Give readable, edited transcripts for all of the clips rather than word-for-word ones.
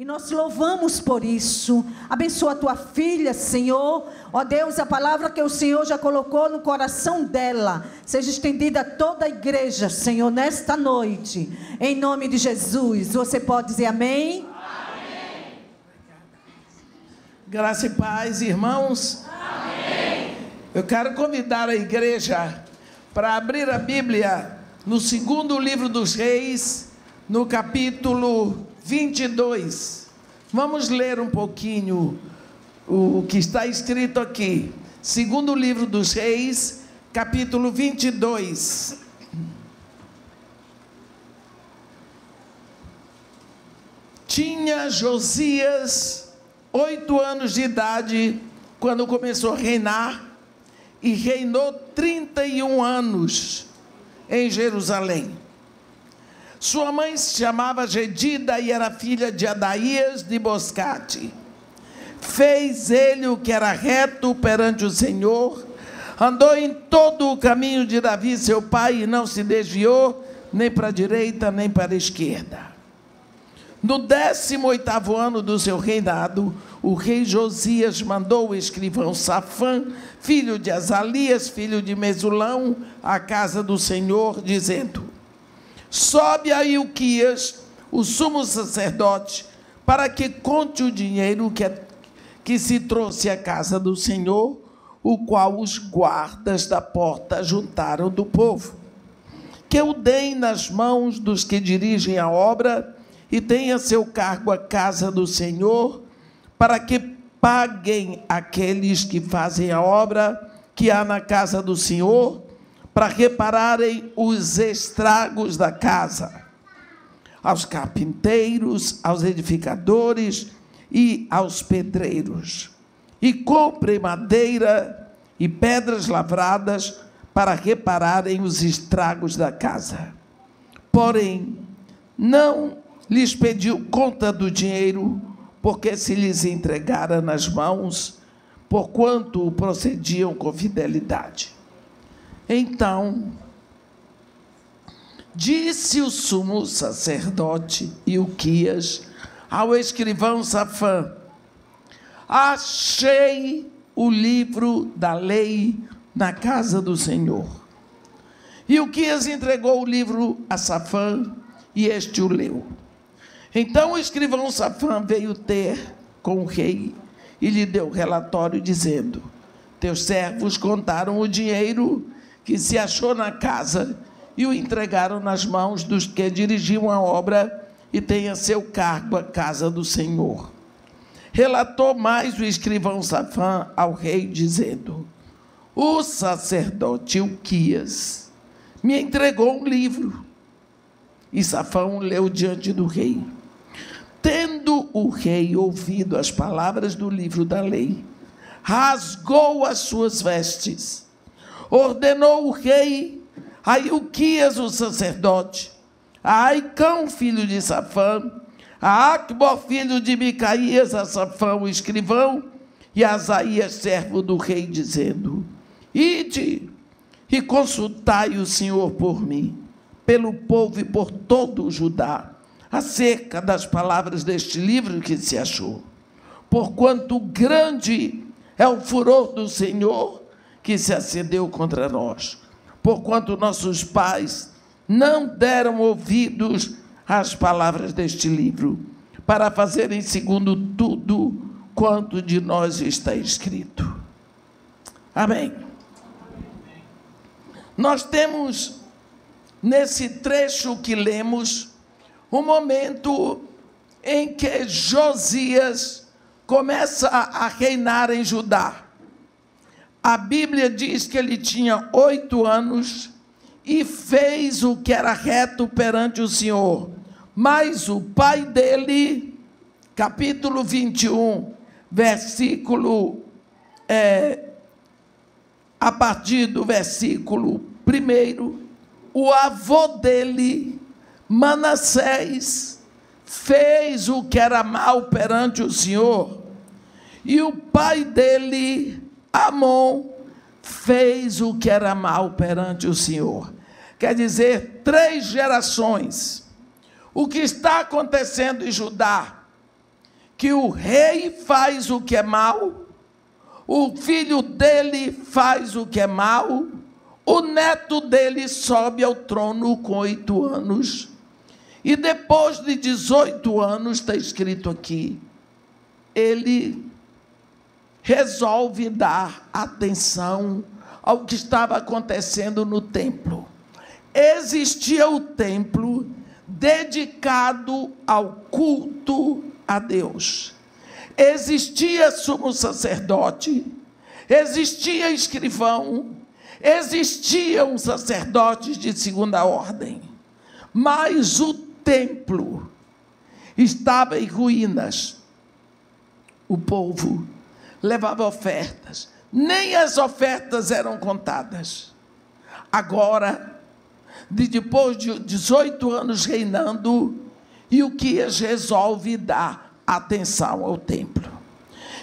E nós louvamos por isso. Abençoa a tua filha, Senhor. Ó Deus, a palavra que o Senhor já colocou no coração dela seja estendida a toda a igreja, Senhor, nesta noite. Em nome de Jesus. Você pode dizer amém? Amém. Graça e paz, irmãos. Amém. Eu quero convidar a igreja para abrir a Bíblia no segundo livro dos Reis, no capítulo 22. Vamos ler um pouquinho o que está escrito aqui. Segundo livro dos Reis, capítulo 22. Tinha Josias 8 anos de idade quando começou a reinar, e reinou 31 anos em Jerusalém. Sua mãe se chamava Gedida e era filha de Adaías de Boscate. Fez ele o que era reto perante o Senhor, andou em todo o caminho de Davi seu pai e não se desviou nem para a direita nem para a esquerda. No 18º ano do seu reinado, o rei Josias mandou o escrivão Safã, filho de Azalias, filho de Mesulão, à casa do Senhor, dizendo: sobe a Ilquias, o sumo sacerdote, para que conte o dinheiro que se trouxe à casa do Senhor, o qual os guardas da porta juntaram do povo. Que o deem nas mãos dos que dirigem a obra e tenha seu cargo a casa do Senhor, para que paguem aqueles que fazem a obra que há na casa do Senhor, para repararem os estragos da casa, aos carpinteiros, aos edificadores e aos pedreiros, e comprem madeira e pedras lavradas para repararem os estragos da casa. Porém, não lhes pediu conta do dinheiro, porque se lhes entregara nas mãos, porquanto procediam com fidelidade. Então, disse o sumo sacerdote Ilquias ao escrivão Safã: achei o livro da lei na casa do Senhor. Ilquias entregou o livro a Safã e este o leu. Então o escrivão Safã veio ter com o rei e lhe deu relatório dizendo: teus servos contaram o dinheiro que se achou na casa e o entregaram nas mãos dos que dirigiam a obra e têm a seu cargo a casa do Senhor. Relatou mais o escrivão Safã ao rei, dizendo: o sacerdote Ilquias me entregou um livro. E Safã o leu diante do rei. Tendo o rei ouvido as palavras do livro da lei, rasgou as suas vestes. Ordenou o rei a Ilquias, o sacerdote, a Aicão, filho de Safã, a Acbor, filho de Micaías, a Safã, o escrivão, e a Asaías, servo do rei, dizendo: ide e consultai o Senhor por mim, pelo povo e por todo o Judá, acerca das palavras deste livro que se achou. Porquanto grande é o furor do Senhor que se acendeu contra nós, porquanto nossos pais não deram ouvidos às palavras deste livro, para fazerem segundo tudo quanto de nós está escrito. Amém. Nós temos, nesse trecho que lemos, um momento em que Josias começa a reinar em Judá. A Bíblia diz que ele tinha 8 anos e fez o que era reto perante o Senhor. Mas o pai dele, capítulo 21, versículo, a partir do versículo 1, o avô dele, Manassés, fez o que era mal perante o Senhor. E o pai dele, Amon, fez o que era mal perante o Senhor. Quer dizer, 3 gerações. O que está acontecendo em Judá que o rei faz o que é mal, o filho dele faz o que é mal, o neto dele sobe ao trono com 8 anos, e depois de 18 anos, está escrito aqui, ele resolve dar atenção ao que estava acontecendo no templo. Existia o templo dedicado ao culto a Deus. Existia sumo sacerdote, existia escrivão, existiam sacerdotes de segunda ordem, mas o templo estava em ruínas. O povo levava ofertas, nem as ofertas eram contadas. Agora, depois de 18 anos reinando, Ilquias resolve dar atenção ao templo.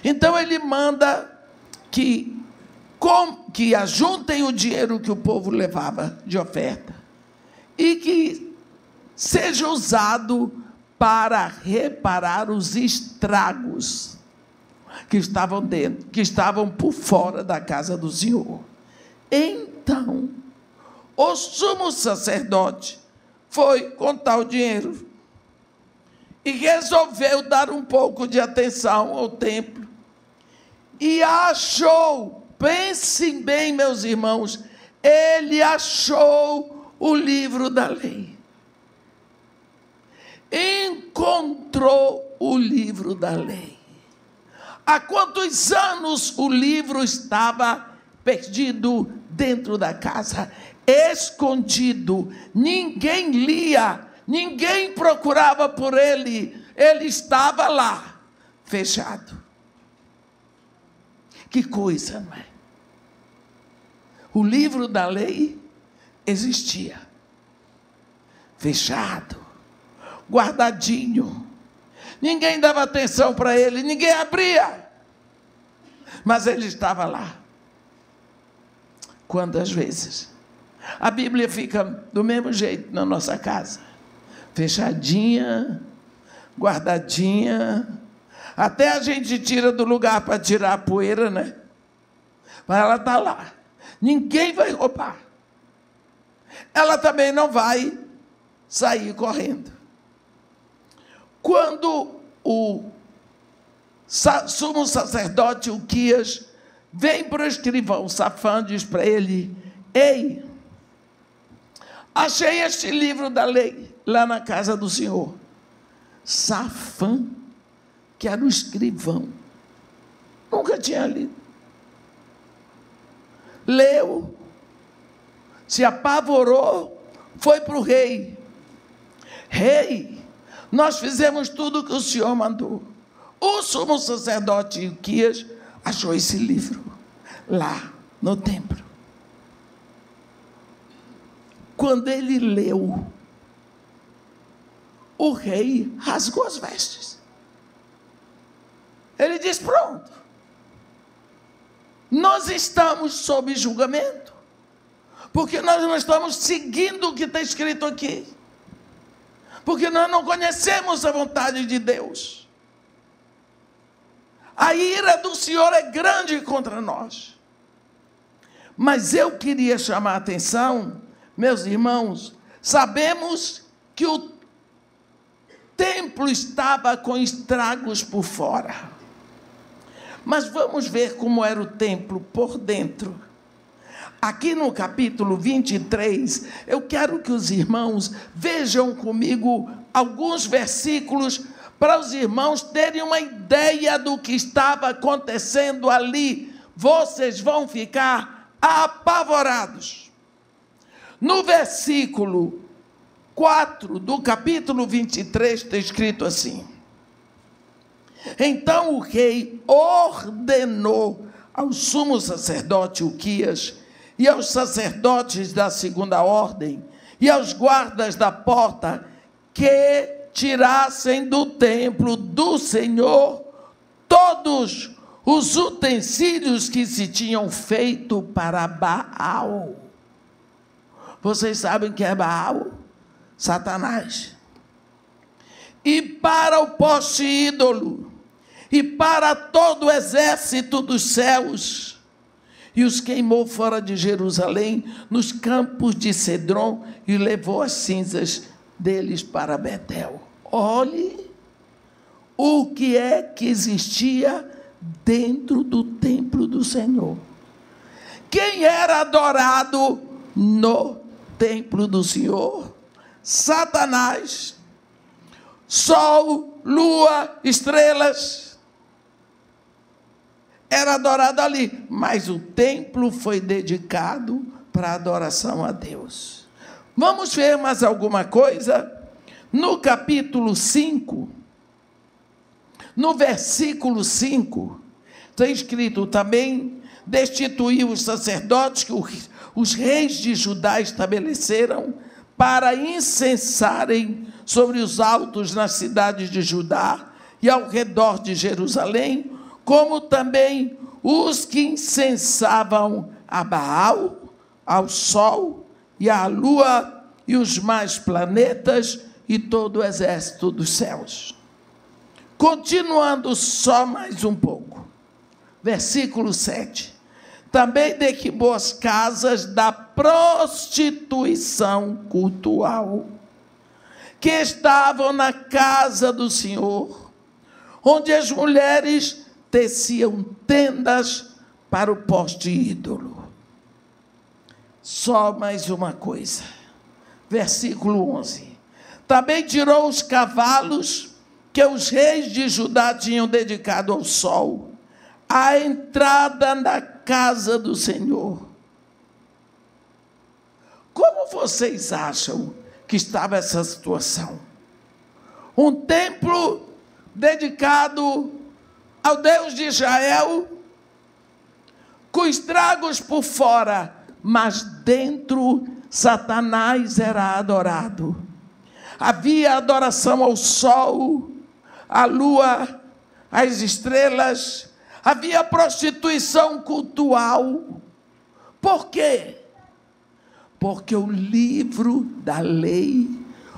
Então ele manda que ajuntem o dinheiro que o povo levava de oferta e que seja usado para reparar os estragos que estavam dentro, que estavam por fora da casa do Senhor. Então, o sumo sacerdote foi contar o dinheiro e resolveu dar um pouco de atenção ao templo. E achou, pensem bem, meus irmãos, ele achou o livro da lei. Encontrou o livro da lei. Há quantos anos o livro estava perdido dentro da casa, escondido, ninguém lia, ninguém procurava por ele, ele estava lá, fechado. Que coisa, não é? O livro da lei existia, fechado, guardadinho, ninguém dava atenção para ele, ninguém abria, mas ele estava lá. Quantas vezes a Bíblia fica do mesmo jeito na nossa casa, fechadinha, guardadinha, até a gente tira do lugar para tirar a poeira, né? Mas ela está lá, ninguém vai roubar, ela também não vai sair correndo. Quando o sumo sacerdote Ilquias vem para o escrivão Safã, diz para ele: ei, achei este livro da lei lá na casa do Senhor. Safã, que era o escrivão, nunca tinha lido. Leu, se apavorou, foi para o rei. Rei, nós fizemos tudo o que o Senhor mandou. O sumo sacerdote Ilquias achou esse livro lá no templo. Quando ele leu, o rei rasgou as vestes. Ele diz: pronto, nós estamos sob julgamento, porque nós não estamos seguindo o que está escrito aqui, porque nós não conhecemos a vontade de Deus. A ira do Senhor é grande contra nós. Mas eu queria chamar a atenção, meus irmãos, sabemos que o templo estava com estragos por fora. Mas vamos ver como era o templo por dentro. Aqui no capítulo 23, eu quero que os irmãos vejam comigo alguns versículos para os irmãos terem uma ideia do que estava acontecendo ali. Vocês vão ficar apavorados. No versículo 4 do capítulo 23 está escrito assim: então o rei ordenou ao sumo sacerdote Ilquias e aos sacerdotes da segunda ordem e aos guardas da porta que tirassem do templo do Senhor todos os utensílios que se tinham feito para Baal. Vocês sabem que é Baal? Satanás. E para o poste ídolo, e para todo o exército dos céus, e os queimou fora de Jerusalém, nos campos de Cedron, e levou as cinzas deles para Betel. Olhe o que é que existia dentro do templo do Senhor. Quem era adorado no templo do Senhor? Satanás. Sol, lua, estrelas. Era adorado ali, mas o templo foi dedicado para adoração a Deus. Vamos ver mais alguma coisa? No capítulo 5, no versículo 5, está escrito também: destituiu os sacerdotes que os reis de Judá estabeleceram para incensarem sobre os altos nas cidades de Judá e ao redor de Jerusalém, como também os que incensavam a Baal, ao sol e à lua e os mais planetas e todo o exército dos céus. Continuando só mais um pouco. Versículo 7. Também derribou as casas da prostituição cultual, que estavam na casa do Senhor, onde as mulheres teciam tendas para o poste ídolo. Só mais uma coisa. Versículo 11. Também tirou os cavalos que os reis de Judá tinham dedicado ao sol, a entrada na casa do Senhor. Como vocês acham que estava essa situação? Um templo dedicado ao Deus de Israel, com estragos por fora, mas dentro Satanás era adorado. Havia adoração ao sol, à lua, às estrelas. Havia prostituição cultual. Por quê? Porque o livro da lei,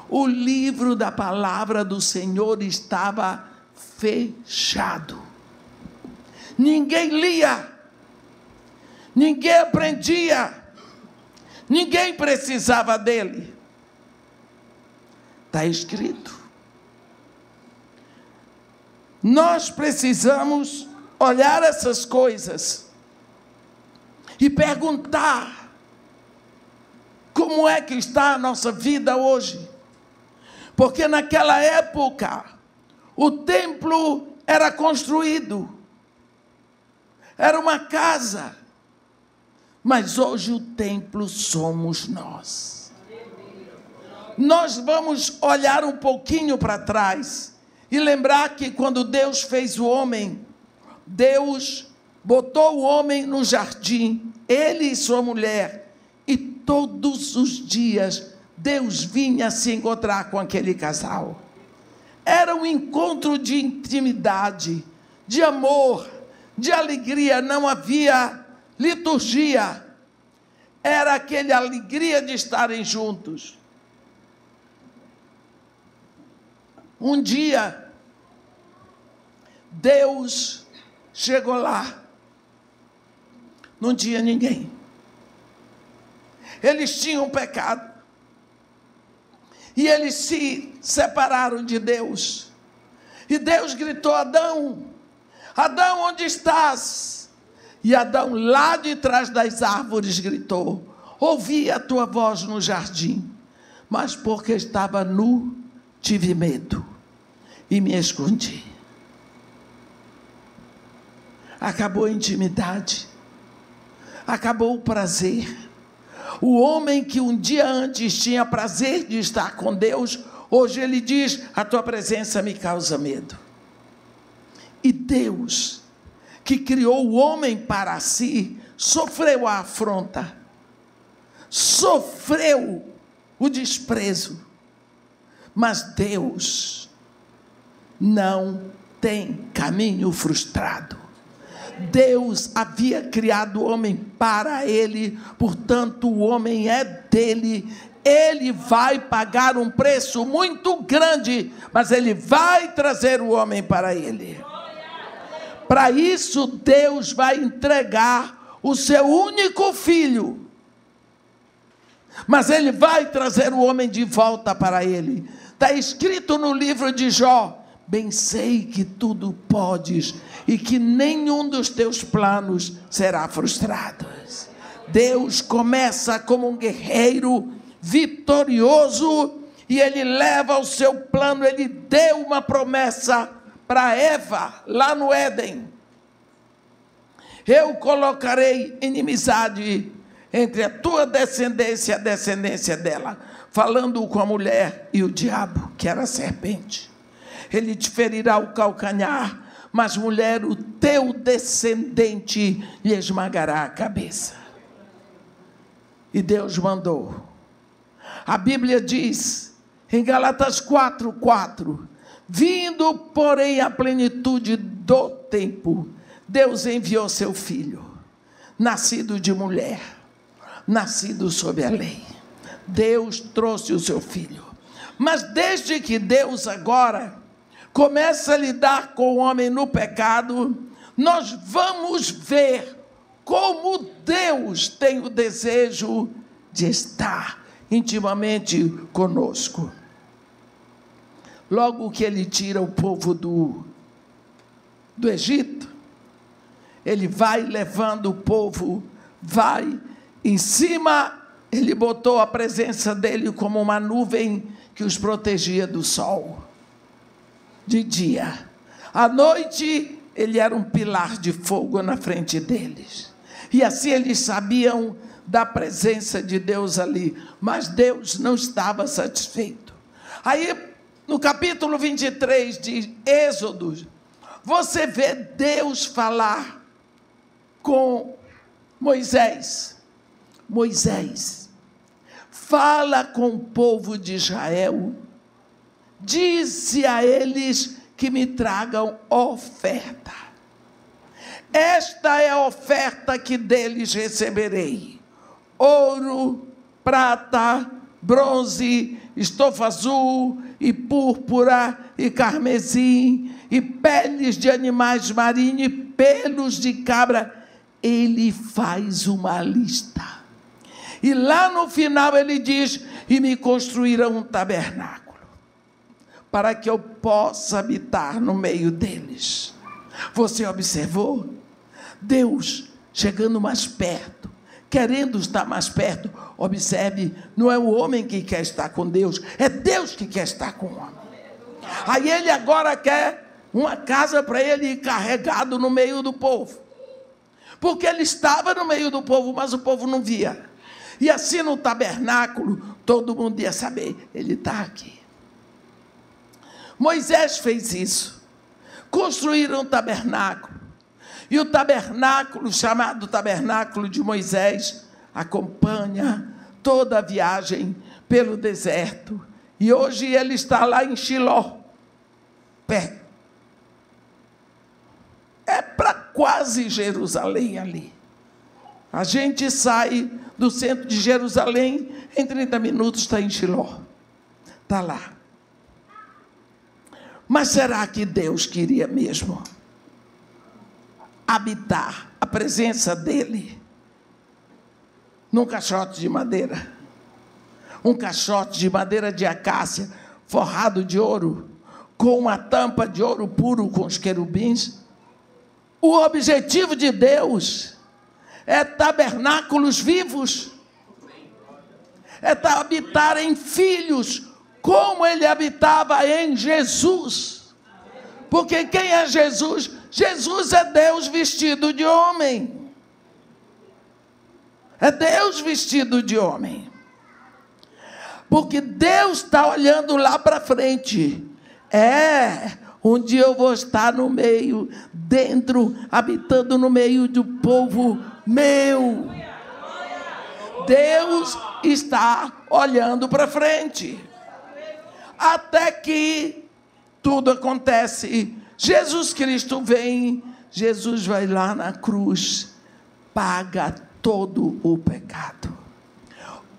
o livro da palavra do Senhor estava fechado. Ninguém lia, ninguém aprendia, ninguém precisava dele. Está escrito. Nós precisamos olhar essas coisas e perguntar: como é que está a nossa vida hoje? Porque naquela época o templo era construído, era uma casa, mas hoje o templo somos nós. Nós vamos olhar um pouquinho para trás e lembrar que quando Deus fez o homem, Deus botou o homem no jardim, ele e sua mulher, e todos os dias Deus vinha se encontrar com aquele casal. Era um encontro de intimidade, de amor, de alegria, não havia liturgia. Era aquela alegria de estarem juntos. Um dia, Deus chegou lá, não tinha ninguém. Eles tinham pecado. E eles se separaram de Deus. E Deus gritou: Adão, Adão, onde estás? E Adão, lá de trás das árvores, gritou: ouvi a tua voz no jardim, mas porque estava nu, tive medo e me escondi. Acabou a intimidade, acabou o prazer. O homem que um dia antes tinha prazer de estar com Deus, hoje ele diz: a tua presença me causa medo. E Deus, que criou o homem para si, sofreu a afronta, sofreu o desprezo. Mas Deus não tem caminho frustrado. Deus havia criado o homem para ele, portanto o homem é dele. Ele vai pagar um preço muito grande, mas ele vai trazer o homem para ele. Para isso, Deus vai entregar o seu único filho. Mas ele vai trazer o homem de volta para ele. Está escrito no livro de Jó: bem sei que tudo podes e que nenhum dos teus planos será frustrado. Deus começa como um guerreiro vitorioso e ele leva o seu plano. Ele deu uma promessa para Eva, lá no Éden: eu colocarei inimizade entre a tua descendência e a descendência dela, falando com a mulher e o diabo, que era a serpente. Ele te ferirá o calcanhar, mas mulher, o teu descendente lhe esmagará a cabeça. E Deus mandou. A Bíblia diz, em Gálatas 4:4, vindo, porém, a plenitude do tempo, Deus enviou seu filho, nascido de mulher, nascido sob a lei. Deus trouxe o seu filho. Mas desde que Deus agora começa a lidar com o homem no pecado, nós vamos ver como Deus tem o desejo de estar intimamente conosco. Logo que ele tira o povo do Egito, ele vai levando o povo, vai em cima, ele botou a presença dele como uma nuvem que os protegia do sol. De dia, à noite, ele era um pilar de fogo na frente deles. E assim eles sabiam da presença de Deus ali. Mas Deus não estava satisfeito. Aí, no capítulo 23 de Êxodo, você vê Deus falar com Moisés. Moisés, fala com o povo de Israel, disse a eles que me tragam oferta. Esta é a oferta que deles receberei: ouro, prata, bronze, estofa azul e púrpura e carmesim, e peles de animais marinhos e pelos de cabra. Ele faz uma lista. E lá no final ele diz: e me construirão um tabernáculo, para que eu possa habitar no meio deles. Você observou? Deus chegando mais perto, querendo estar mais perto. Observe, não é o homem que quer estar com Deus, é Deus que quer estar com o homem. Aí ele agora quer uma casa para ele ir carregado no meio do povo, porque ele estava no meio do povo, mas o povo não via. E assim no tabernáculo, todo mundo ia saber, ele está aqui. Moisés fez isso. Construíram um tabernáculo. E o tabernáculo, chamado tabernáculo de Moisés, acompanha toda a viagem pelo deserto. E hoje ele está lá em Shiló, perto. É para quase Jerusalém ali. A gente sai do centro de Jerusalém, em 30 minutos está em Shiló. Está lá. Mas será que Deus queria mesmo habitar a presença dele num caixote de madeira? Um caixote de madeira de acácia, forrado de ouro, com uma tampa de ouro puro com os querubins? O objetivo de Deus é tabernáculos vivos, é habitar em filhos, como ele habitava em Jesus. Porque quem é Jesus? Jesus é Deus vestido de homem. É Deus vestido de homem. Porque Deus está olhando lá para frente. Um dia eu vou estar no meio, dentro, habitando no meio do povo meu. Deus está olhando para frente. Até que tudo acontece. Jesus Cristo vem, Jesus vai lá na cruz, paga todo o pecado.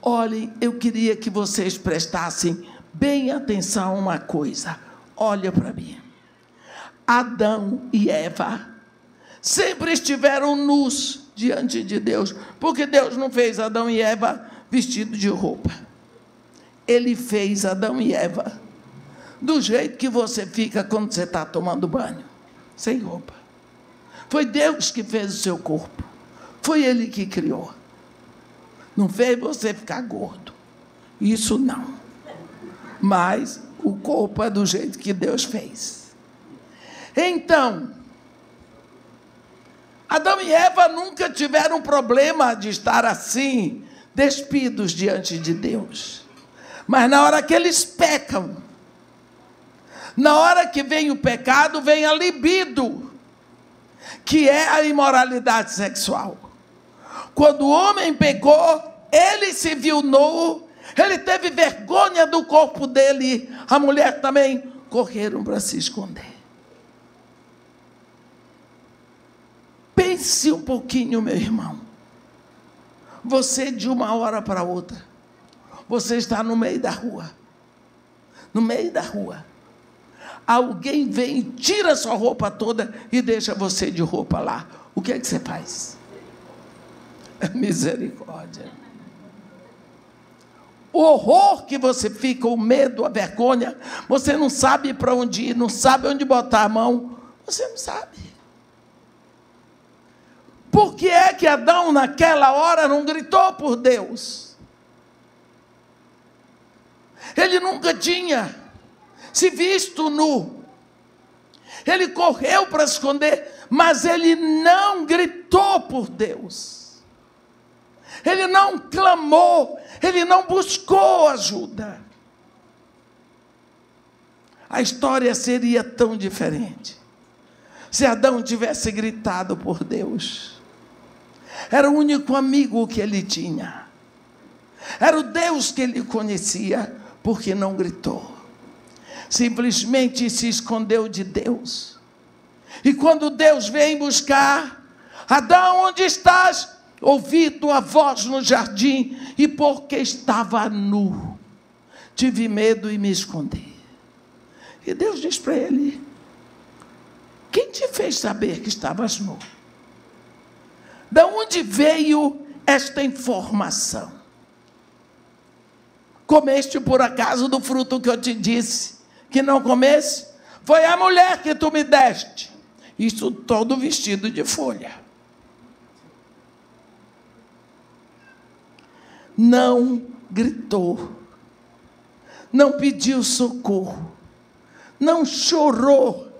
Olhem, eu queria que vocês prestassem bem atenção a uma coisa. Olha para mim. Adão e Eva sempre estiveram nus diante de Deus, porque Deus não fez Adão e Eva vestidos de roupa. Ele fez Adão e Eva do jeito que você fica quando você está tomando banho, sem roupa. Foi Deus que fez o seu corpo, foi Ele que criou. Não fez você ficar gordo, isso não. Mas o corpo é do jeito que Deus fez. Então, Adão e Eva nunca tiveram problema de estar assim, despidos diante de Deus. Mas na hora que eles pecam, na hora que vem o pecado, vem a libido, que é a imoralidade sexual. Quando o homem pecou, ele se viu nu, ele teve vergonha do corpo dele, a mulher também, correram para se esconder. Pense um pouquinho, meu irmão. Você, de uma hora para outra, você está no meio da rua. No meio da rua. Alguém vem e tira sua roupa toda e deixa você de roupa lá. O que é que você faz? Misericórdia. O horror que você fica, o medo, a vergonha, você não sabe para onde ir, não sabe onde botar a mão, você não sabe. Por que é que Adão naquela hora não gritou por Deus? Ele nunca tinha se visto nu. Ele correu para esconder, mas ele não gritou por Deus. Ele não clamou, ele não buscou ajuda. A história seria tão diferente se Adão tivesse gritado por Deus. Era o único amigo que ele tinha. Era o Deus que ele conhecia, porque não gritou. Simplesmente se escondeu de Deus. E quando Deus vem buscar, Adão, onde estás? Ouvi tua voz no jardim, e porque estava nu, tive medo e me escondi. E Deus diz para ele: quem te fez saber que estavas nu? De onde veio esta informação? Comeste por acaso do fruto que eu te disse que não comesse? Foi a mulher que tu me deste. Isso todo vestido de folha. Não gritou, não pediu socorro, não chorou,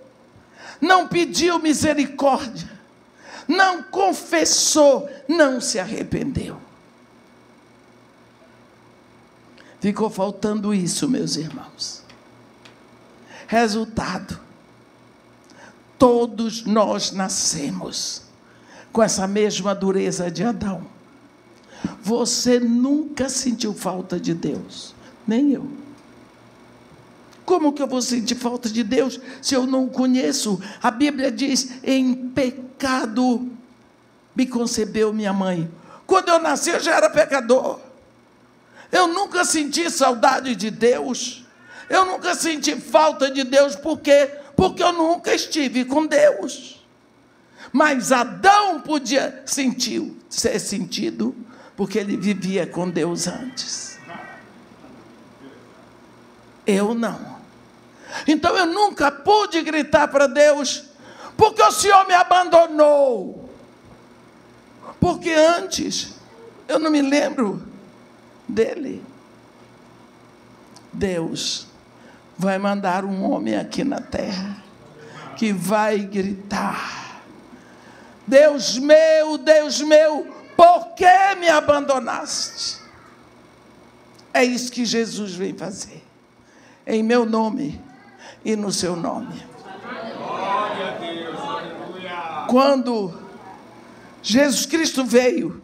não pediu misericórdia, não confessou, não se arrependeu. Ficou faltando isso, meus irmãos. Resultado: todos nós nascemos com essa mesma dureza de Adão. Você nunca sentiu falta de Deus, nem eu. Como que eu vou sentir falta de Deus se eu não o conheço? A Bíblia diz: em pecado me concebeu minha mãe. Quando eu nasci, eu já era pecador. Eu nunca senti saudade de Deus. Eu nunca senti falta de Deus. Por quê? Porque eu nunca estive com Deus. Mas Adão podia ser sentido, porque ele vivia com Deus antes. Eu não. Então eu nunca pude gritar para Deus: porque o Senhor me abandonou. Porque antes eu não me lembro dele. Deus vai mandar um homem aqui na terra que vai gritar: Deus meu, por que me abandonaste? É isso que Jesus vem fazer, em meu nome e no seu nome. Glória a Deus, aleluia. Quando Jesus Cristo veio,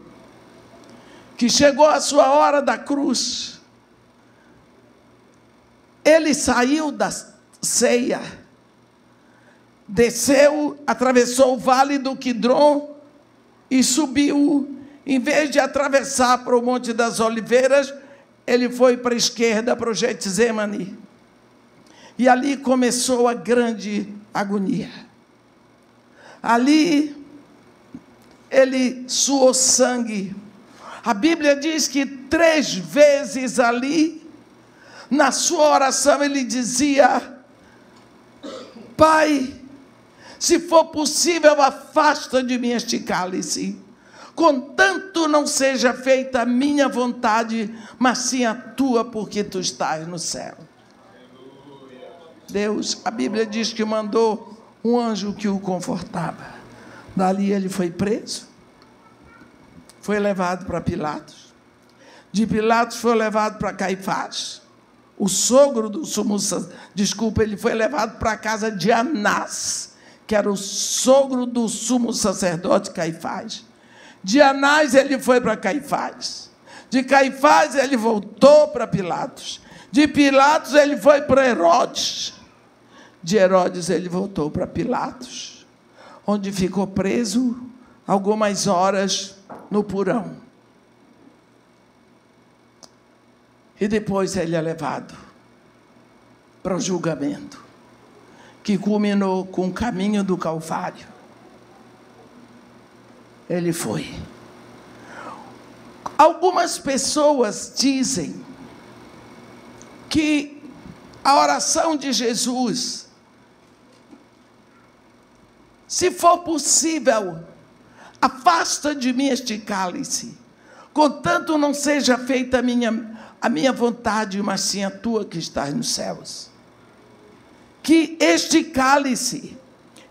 que chegou a sua hora da cruz, ele saiu da ceia, desceu, atravessou o vale do Quidron e subiu. Em vez de atravessar para o Monte das Oliveiras, ele foi para a esquerda, para o Getsemane. E ali começou a grande agonia. Ali ele suou sangue. A Bíblia diz que 3 vezes ali, na sua oração, ele dizia: Pai, se for possível, afasta de mim este cálice. Contanto não seja feita a minha vontade, mas sim a tua, porque tu estás no céu. Deus, a Bíblia diz que mandou um anjo que o confortava. Dali ele foi preso, foi levado para Pilatos. De Pilatos foi levado para Caifás, o sogro do sumo sacerdote. Desculpa, ele foi levado para a casa de Anás, que era o sogro do sumo sacerdote Caifás. De Anás ele foi para Caifás. De Caifás ele voltou para Pilatos. De Pilatos ele foi para Herodes. De Herodes ele voltou para Pilatos, onde ficou preso algumas horas no porão. E depois ele é levado para o julgamento, que culminou com o caminho do Calvário. Ele foi. Algumas pessoas dizem que a oração de Jesus, se for possível, afasta de mim este cálice, contanto não seja feita a minha vontade, mas sim a tua que estás nos céus. Que este cálice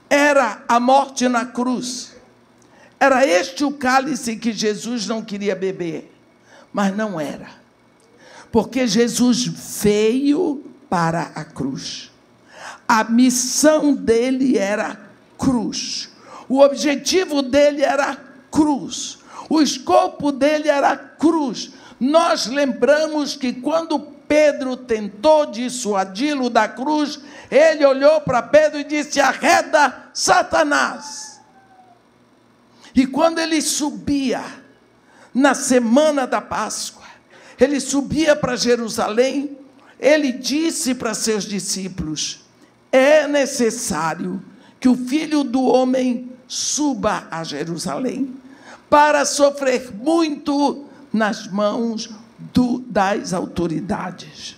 era a morte na cruz. Era este o cálice que Jesus não queria beber, mas não era, porque Jesus veio para a cruz. A missão dele era cruz. O objetivo dele era cruz. O escopo dele era cruz. Nós lembramos que quando Pedro tentou dissuadi-lo da cruz, ele olhou para Pedro e disse: arreda, Satanás. E quando ele subia, na semana da Páscoa, ele subia para Jerusalém, ele disse para seus discípulos: é necessário que o Filho do Homem suba a Jerusalém, para sofrer muito nas mãos das autoridades,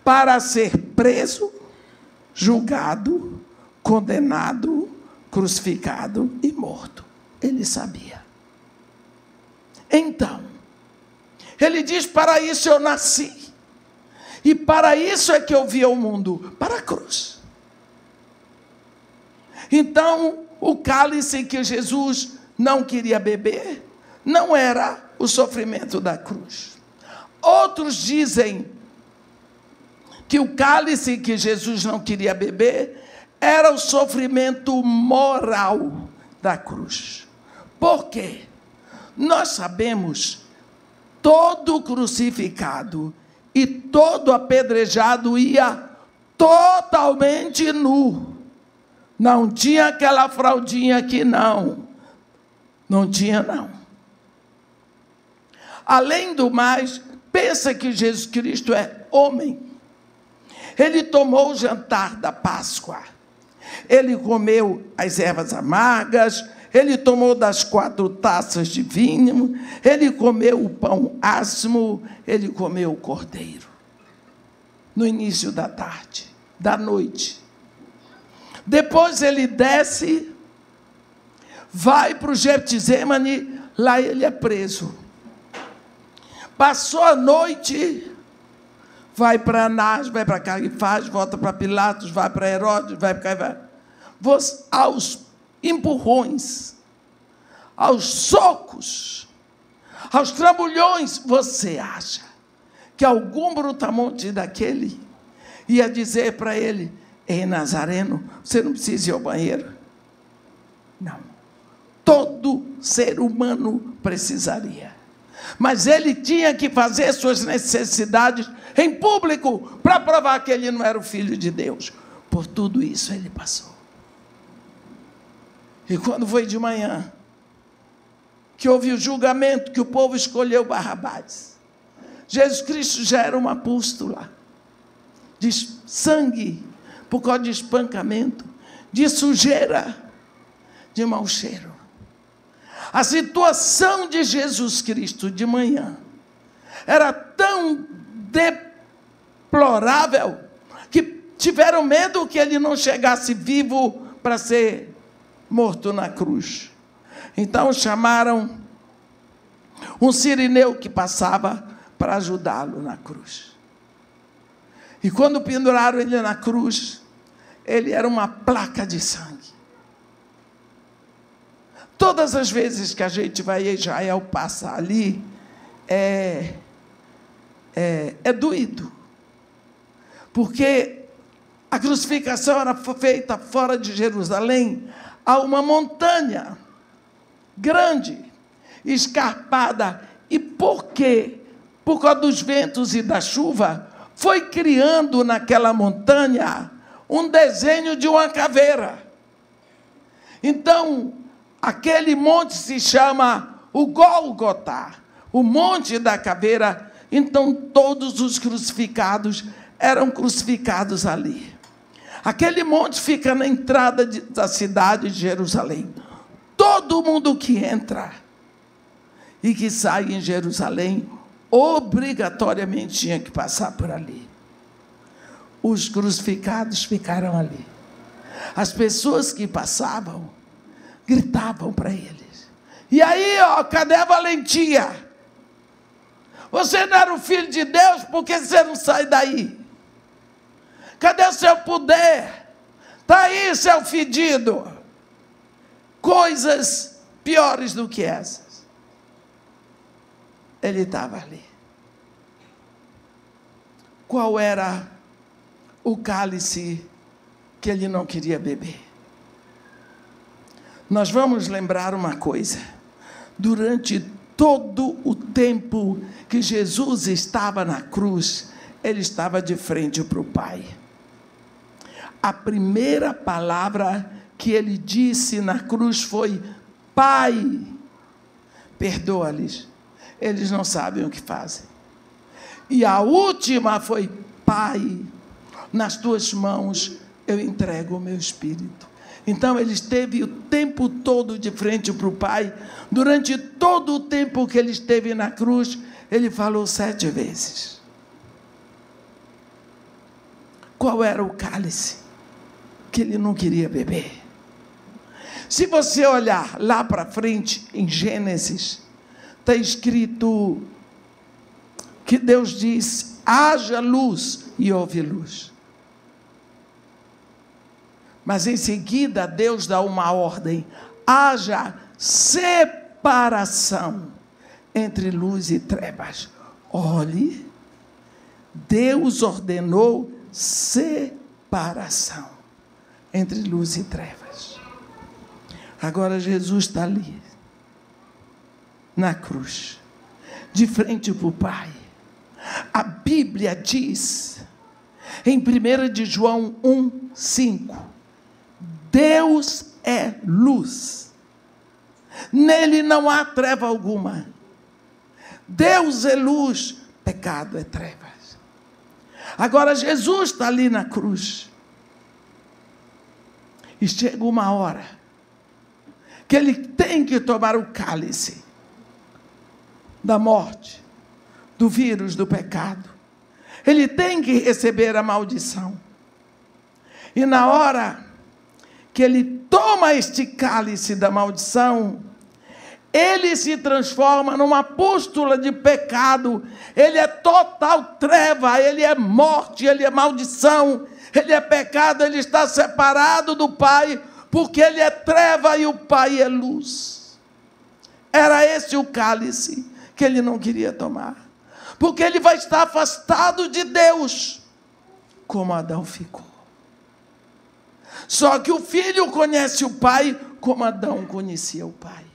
para ser preso, julgado, condenado, crucificado e morto. Ele sabia. Então, ele diz: para isso eu nasci, e para isso é que eu vi o mundo, para a cruz. Então, o cálice que Jesus não queria beber não era o sofrimento da cruz. Outros dizem que o cálice que Jesus não queria beber era o sofrimento moral da cruz. Por quê? Nós sabemos, todo crucificado e todo apedrejado ia totalmente nu. Não tinha aquela fraldinha aqui, não. Não tinha, não. Além do mais, pensa que Jesus Cristo é homem. Ele tomou o jantar da Páscoa. Ele comeu as ervas amargas, ele tomou das 4 taças de vinho, ele comeu o pão asmo, ele comeu o cordeiro. No início da tarde, da noite. Depois ele desce, vai para o Getsemane, lá ele é preso. Passou a noite, vai para Anás, vai para Caifás, volta para Pilatos, vai para Herodes, vai para Caifás. Aos empurrões, aos socos, aos trambolhões, você acha que algum brutamonte daquele ia dizer para ele: ei, Nazareno, você não precisa ir ao banheiro? Não. Todo ser humano precisaria. Mas ele tinha que fazer suas necessidades em público para provar que ele não era o Filho de Deus. Por tudo isso ele passou. E quando foi de manhã, que houve o julgamento, que o povo escolheu Barrabás, Jesus Cristo já era uma pústula de sangue, por causa de espancamento, de sujeira, de mau cheiro. A situação de Jesus Cristo de manhã era tão deplorável que tiveram medo que ele não chegasse vivo para ser morto na cruz. Então chamaram um sirineu que passava para ajudá-lo na cruz. E quando penduraram ele na cruz, ele era uma placa de sangue. Todas as vezes que a gente vai a Israel, passa ali, é doído. Porque a crucificação era feita fora de Jerusalém, a uma montanha grande, escarpada. E por quê? Por causa dos ventos e da chuva, foi criando naquela montanha um desenho de uma caveira. Então, aquele monte se chama o Gólgota, o monte da caveira. Então, todos os crucificados eram crucificados ali. Aquele monte fica na entrada da cidade de Jerusalém. Todo mundo que entra e que sai em Jerusalém, obrigatoriamente tinha que passar por ali. Os crucificados ficaram ali. As pessoas que passavam gritavam para eles: e aí, cadê a valentia? Você não era o filho de Deus, por que você não sai daí? Cadê o seu poder? Está aí, seu fedido. Coisas piores do que essas. Ele estava ali. Qual era o cálice que ele não queria beber? Nós vamos lembrar uma coisa. Durante todo o tempo que Jesus estava na cruz, ele estava de frente para o Pai. A primeira palavra que ele disse na cruz foi: Pai, perdoa-lhes, eles não sabem o que fazem. E a última foi: Pai, nas tuas mãos eu entrego o meu espírito. Então ele esteve o tempo todo de frente para o Pai. Durante todo o tempo que ele esteve na cruz, ele falou 7 vezes. Qual era o cálice que ele não queria beber? Se você olhar lá para frente, em Gênesis, está escrito que Deus diz: haja luz, e houve luz. Mas em seguida Deus dá uma ordem: haja separação entre luz e trevas. Olhe, Deus ordenou separação entre luz e trevas. Agora Jesus está ali, na cruz, de frente para o Pai. A Bíblia diz, em 1 de João 1:5, Deus é luz, nele não há treva alguma. Deus é luz, pecado é trevas. Agora Jesus está ali na cruz, e chega uma hora que ele tem que tomar o cálice da morte, do vírus, do pecado. Ele tem que receber a maldição. E na hora que ele toma este cálice da maldição, ele se transforma numa pústula de pecado. Ele é total treva, ele é morte, ele é maldição, ele é pecado, ele está separado do Pai, porque ele é treva e o Pai é luz. Era esse o cálice que ele não queria tomar, porque ele vai estar afastado de Deus, como Adão ficou. Só que o filho conhece o Pai como Adão conhecia o Pai.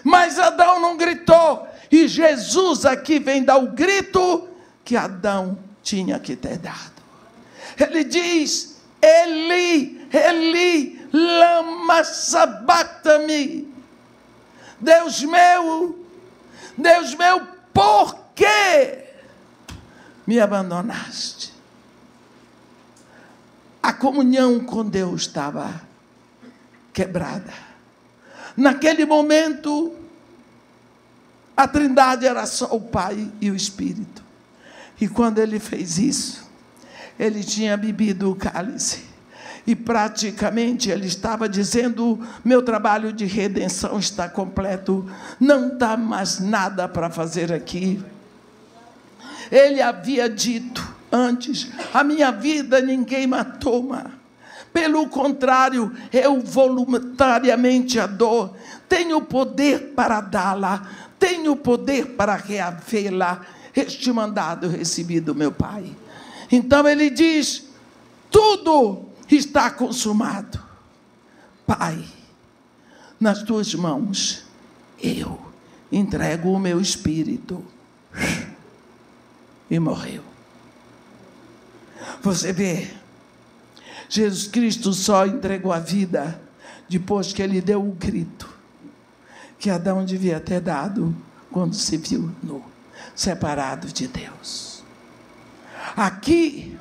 Mas Adão não gritou, e Jesus aqui vem dar o grito que Adão tinha que ter dado. Ele diz: Eli, Eli, lama sabachthani. Deus meu, por que me abandonaste? A comunhão com Deus estava quebrada. Naquele momento, a Trindade era só o Pai e o Espírito. E quando ele fez isso, ele tinha bebido o cálice. E praticamente ele estava dizendo: meu trabalho de redenção está completo, não dá mais nada para fazer aqui. Ele havia dito antes: a minha vida ninguém mais toma. Pelo contrário, eu voluntariamente a dou. Tenho poder para dá-la, tenho poder para reavê-la. Este mandado eu recebi do meu Pai. Então ele diz: tudo está consumado. Pai, nas tuas mãos eu entrego o meu espírito. E morreu. Você vê, Jesus Cristo só entregou a vida depois que ele deu o grito que Adão devia ter dado quando se viu nu, separado de Deus. Aqui,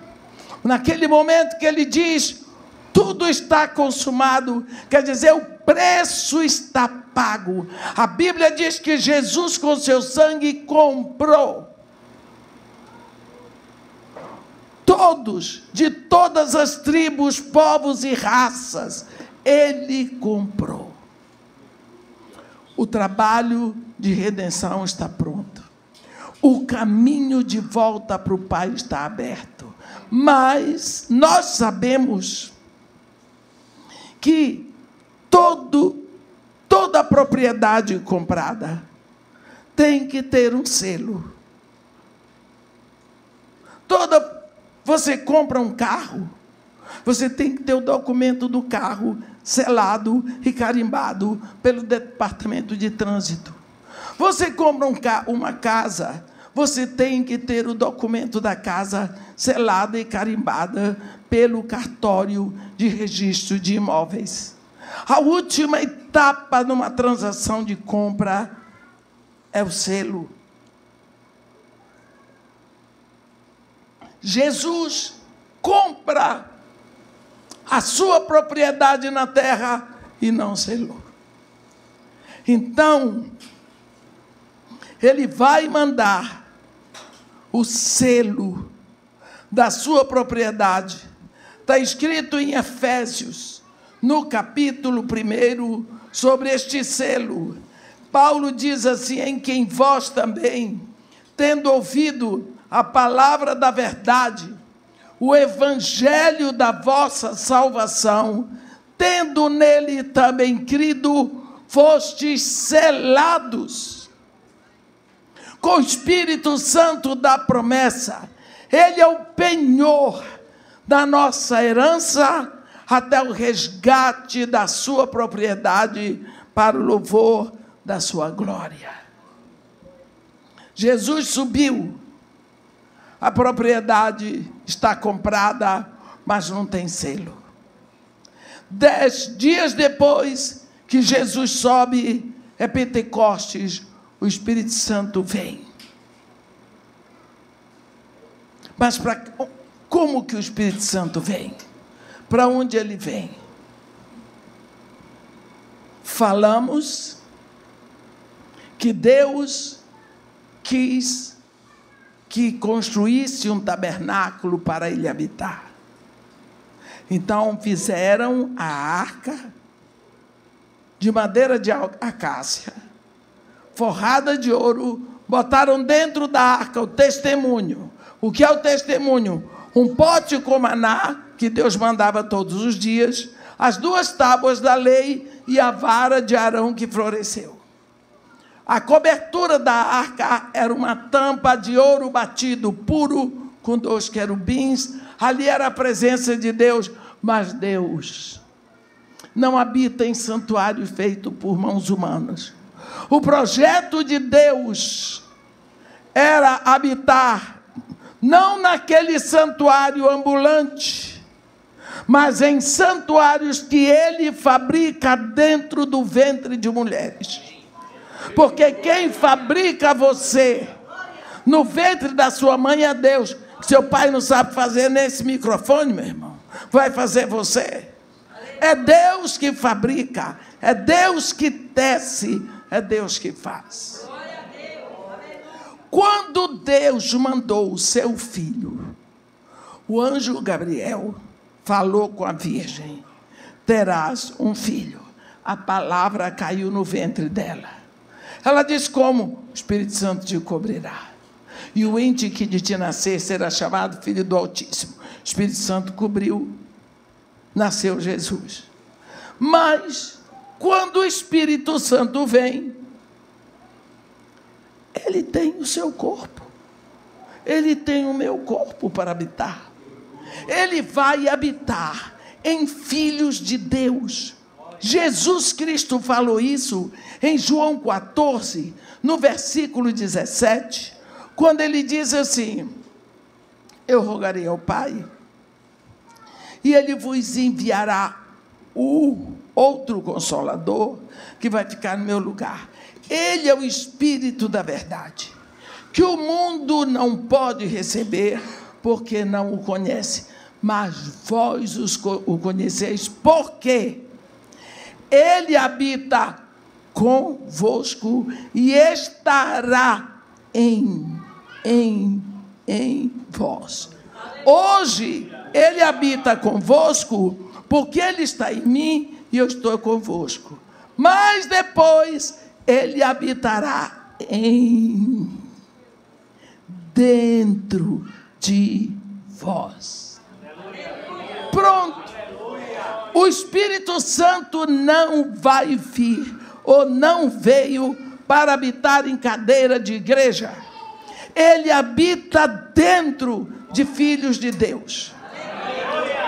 naquele momento que ele diz: tudo está consumado, quer dizer, o preço está pago. A Bíblia diz que Jesus, com seu sangue, comprou todos, de todas as tribos, povos e raças. Ele comprou. O trabalho de redenção está pronto. O caminho de volta para o Pai está aberto. Mas nós sabemos que toda propriedade comprada tem que ter um selo. Você compra um carro, você tem que ter o documento do carro selado e carimbado pelo Departamento de Trânsito. Você compra uma casa, você tem que ter o documento da casa selada e carimbada pelo cartório de registro de imóveis. A última etapa numa transação de compra é o selo. Jesus compra a sua propriedade na terra e não selou. Então, ele vai mandar o selo da sua propriedade. Está escrito em Efésios, no capítulo 1, sobre este selo. Paulo diz assim: em quem vós também, tendo ouvido a palavra da verdade, o evangelho da vossa salvação, tendo nele também crido, fostes selados com o Espírito Santo da promessa. Ele é o penhor da nossa herança até o resgate da sua propriedade para o louvor da sua glória. Jesus subiu. A propriedade está comprada, mas não tem selo. 10 dias depois que Jesus sobe, é Pentecostes, o Espírito Santo vem. Mas como que o Espírito Santo vem? Para onde ele vem? Falamos que Deus quis que construísse um tabernáculo para ele habitar. Então fizeram a arca de madeira de acácia, forrada de ouro, botaram dentro da arca o testemunho. O que é o testemunho? Um pote com maná, que Deus mandava todos os dias, as 2 tábuas da lei e a vara de Arão que floresceu. A cobertura da arca era uma tampa de ouro batido, puro, com 2 querubins. Ali era a presença de Deus, mas Deus não habita em santuário feito por mãos humanas. O projeto de Deus era habitar, não naquele santuário ambulante, mas em santuários que ele fabrica dentro do ventre de mulheres. Porque quem fabrica você no ventre da sua mãe é Deus. Seu pai não sabe fazer nesse microfone, meu irmão. Vai fazer você. É Deus que fabrica, é Deus que tece, é Deus que faz. Quando Deus mandou o seu filho, o anjo Gabriel falou com a virgem: terás um filho. A palavra caiu no ventre dela. Ela disse: como? O Espírito Santo te cobrirá. E o ente que de ti nascer será chamado Filho do Altíssimo. O Espírito Santo cobriu, nasceu Jesus. Mas, quando o Espírito Santo vem, ele tem o seu corpo. Ele tem o meu corpo para habitar. Ele vai habitar em filhos de Deus. Jesus Cristo falou isso em João 14, no versículo 17, quando ele diz assim: eu rogarei ao Pai, e ele vos enviará o outro Consolador, que vai ficar no meu lugar. Ele é o Espírito da verdade, que o mundo não pode receber, porque não o conhece, mas vós o conheceis, porque ele habita convosco e estará em vós. Hoje, ele habita convosco, porque ele está em mim e eu estou convosco. Mas depois, ele habitará dentro de vós. Pronto. O Espírito Santo não vai vir, ou não veio para habitar em cadeira de igreja. Ele habita dentro de filhos de Deus.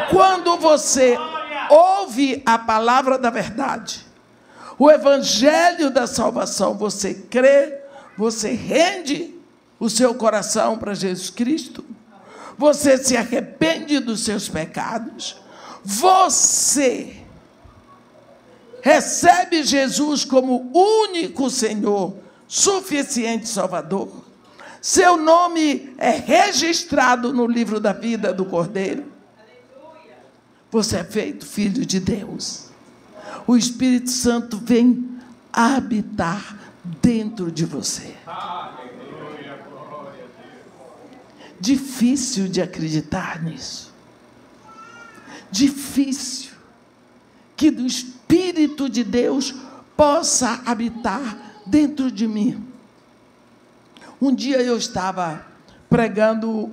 Quando você ouve a palavra da verdade, o evangelho da salvação, você crê, você rende o seu coração para Jesus Cristo, você se arrepende dos seus pecados, você recebe Jesus como único Senhor, suficiente Salvador, seu nome é registrado no livro da vida do Cordeiro, você é feito filho de Deus. O Espírito Santo vem habitar dentro de você. Difícil de acreditar nisso. Difícil que do Espírito de Deus possa habitar dentro de mim. Um dia eu estava pregando,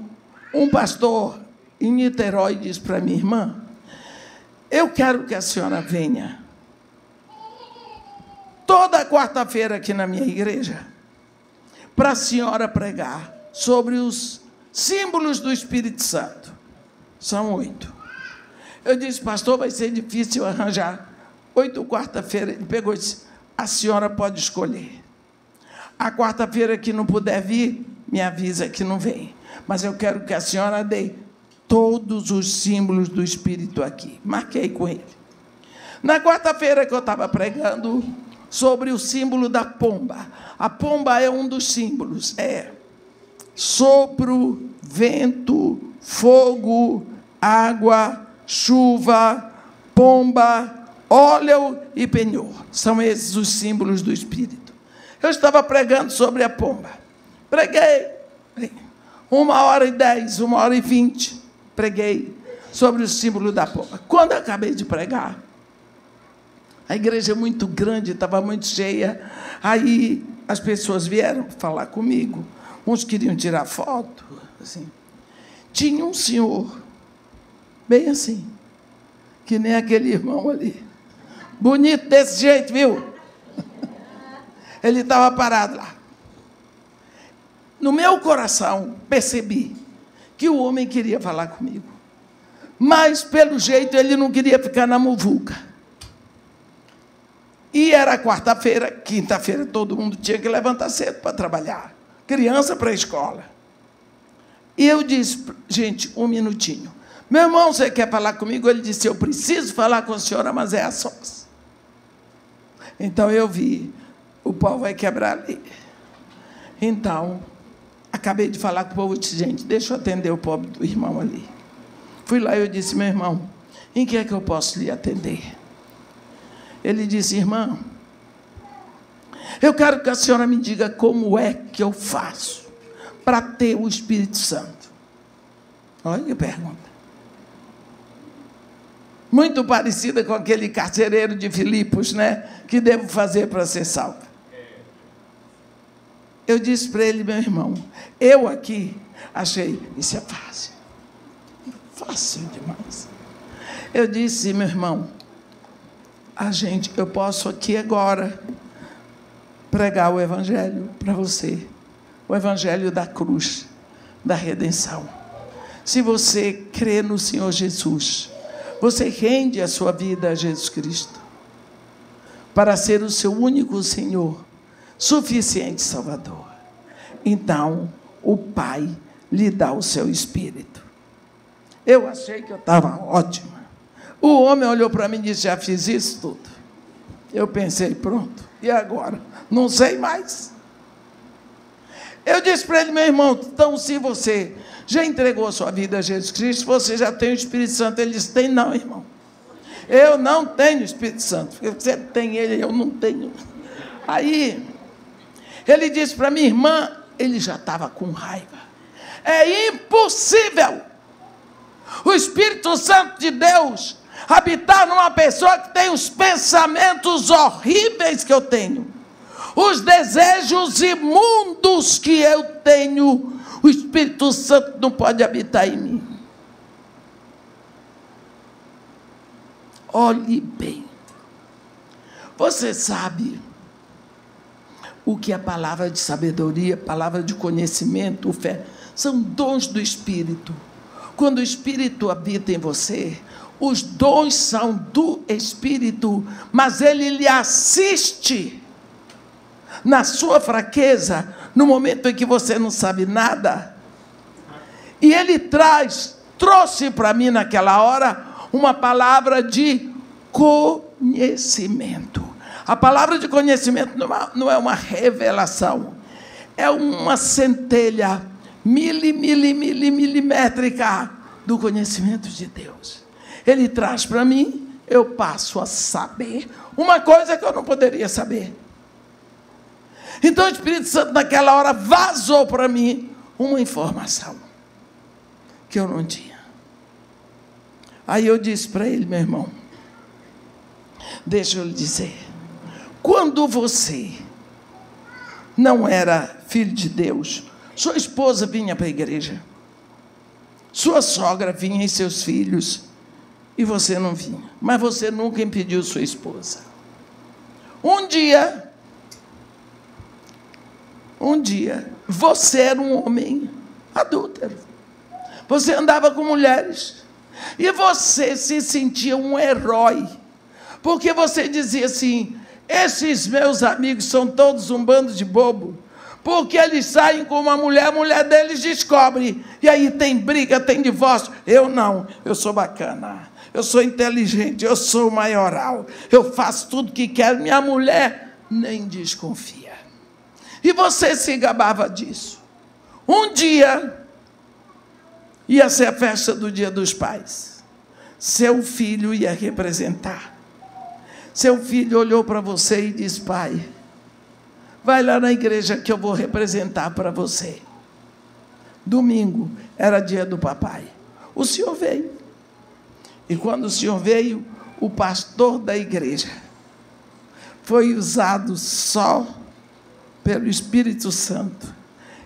um pastor em Niterói disse para minha irmã: eu quero que a senhora venha toda quarta-feira aqui na minha igreja para a senhora pregar sobre os símbolos do Espírito Santo. São 8. Eu disse: pastor, vai ser difícil arranjar 8 quarta-feira. Ele pegou e disse: a senhora pode escolher. A quarta-feira que não puder vir, me avisa que não vem. Mas eu quero que a senhora dê todos os símbolos do Espírito aqui. Marquei com ele. Na quarta-feira que eu estava pregando sobre o símbolo da pomba. A pomba é um dos símbolos. É sopro, vento, fogo, água, chuva, pomba, óleo e penhor. São esses os símbolos do Espírito. Eu estava pregando sobre a pomba. Preguei 1h10, 1h20. Preguei sobre o símbolo da pomba. Quando eu acabei de pregar, a igreja é muito grande, estava muito cheia. Aí as pessoas vieram falar comigo. Uns queriam tirar foto. Assim. Tinha um senhor, bem assim, que nem aquele irmão ali. Bonito desse jeito, viu? Ele estava parado lá. No meu coração, percebi que o homem queria falar comigo. Mas, pelo jeito, ele não queria ficar na muvuca. E era quarta-feira, quinta-feira, todo mundo tinha que levantar cedo para trabalhar. Criança para a escola. E eu disse: gente, um minutinho. Meu irmão, você quer falar comigo? Ele disse: eu preciso falar com a senhora, mas é a sós. Então eu vi, o pau vai quebrar ali. Então, acabei de falar com o povo e disse: gente, deixa eu atender o pobre do irmão ali. Fui lá e eu disse: meu irmão, Em que é que eu posso lhe atender? Ele disse: irmã, eu quero que a senhora me diga como é que eu faço para ter o Espírito Santo. Olha que pergunta. Muito parecida com aquele carcereiro de Filipos, né? Que devo fazer para ser salvo? Eu disse para ele: meu irmão, eu aqui achei, isso é fácil. Fácil demais. Eu disse: meu irmão, eu posso aqui agora pregar o Evangelho para você. O Evangelho da cruz, da redenção. Se você crê no Senhor Jesus, você rende a sua vida a Jesus Cristo, para ser o seu único Senhor, suficiente Salvador. Então, o Pai lhe dá o seu Espírito. Eu achei que eu estava ótima. O homem olhou para mim e disse: já fiz isso tudo. Eu pensei: pronto, e agora? Não sei mais. Eu disse para ele: meu irmão, então se você já entregou a sua vida a Jesus Cristo, você já tem o Espírito Santo. Ele disse: tem não, irmão. Eu não tenho o Espírito Santo. Porque você tem ele, eu não tenho. Aí, ele disse para minha irmã, ele já estava com raiva: é impossível o Espírito Santo de Deus habitar numa pessoa que tem os pensamentos horríveis que eu tenho, os desejos imundos que eu tenho. O Espírito Santo não pode habitar em mim. Olhe bem. Você sabe o que a palavra de sabedoria, palavra de conhecimento, fé, são dons do Espírito. Quando o Espírito habita em você, os dons são do Espírito, mas ele lhe assiste na sua fraqueza, no momento em que você não sabe nada. E ele trouxe para mim naquela hora uma palavra de conhecimento. A palavra de conhecimento não é uma revelação, é uma centelha milimétrica do conhecimento de Deus. Ele traz para mim, eu passo a saber uma coisa que eu não poderia saber. Então o Espírito Santo naquela hora vazou para mim uma informação que eu não tinha. Aí eu disse para ele: meu irmão, deixa eu lhe dizer, quando você não era filho de Deus, sua esposa vinha para a igreja, sua sogra vinha e seus filhos, e você não vinha, mas você nunca impediu sua esposa. Um dia, você era um homem adúltero, você andava com mulheres, e você se sentia um herói, porque você dizia assim: esses meus amigos são todos um bando de bobo, porque eles saem com uma mulher, a mulher deles descobre, e aí tem briga, tem divórcio. Eu não, eu sou bacana, eu sou inteligente, eu sou maioral, eu faço tudo que quero, minha mulher nem desconfia. E você se gabava disso. Um dia, ia ser a festa do Dia dos Pais, seu filho ia representar. Seu filho olhou para você e disse: pai, vai lá na igreja que eu vou representar para você. Domingo era dia do papai. O senhor veio. E quando o senhor veio, o pastor da igreja foi usado só pelo Espírito Santo.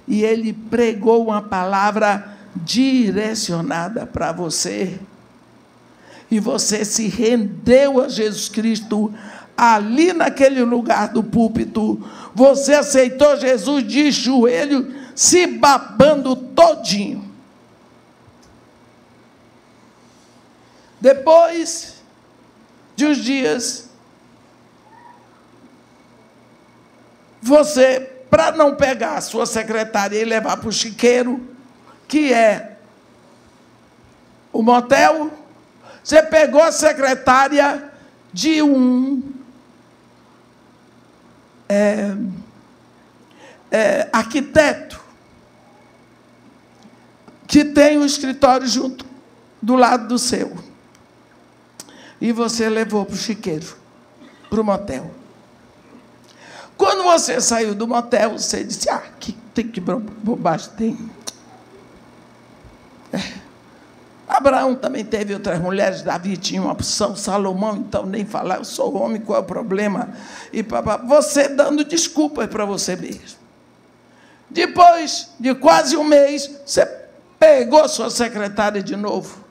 E ele pregou uma palavra direcionada para você. E você se rendeu a Jesus Cristo ali naquele lugar do púlpito. Você aceitou Jesus de joelho, se babando todinho. Depois de uns dias, você, para não pegar a sua secretária e levar para o chiqueiro, que é o motel, você pegou a secretária de um arquiteto que tem um escritório junto do lado do seu. e você levou para o chiqueiro, para o motel. Quando você saiu do motel, você disse, que bobagem tem. Abraão também teve outras mulheres, Davi tinha uma opção, Salomão, então nem falar, eu sou homem, qual é o problema? E você dando desculpas para você mesmo. Depois de quase um mês, você pegou sua secretária de novo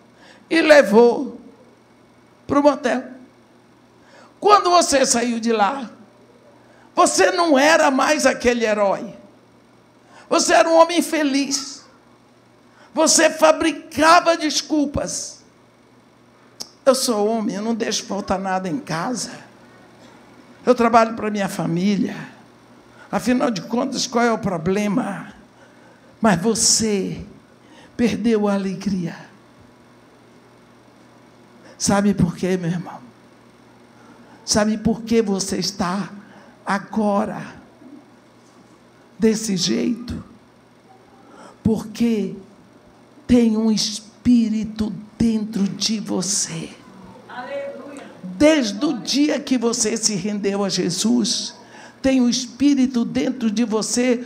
e levou para o motel. Quando você saiu de lá, você não era mais aquele herói. Você era um homem feliz. Você fabricava desculpas. Eu sou homem, eu não deixo faltar nada em casa. Eu trabalho para minha família. Afinal de contas, qual é o problema? Mas você perdeu a alegria. Sabe por quê, meu irmão? Sabe por que você está agora desse jeito? Porque tem um espírito dentro de você. Aleluia. Desde o dia que você se rendeu a Jesus, tem um espírito dentro de você.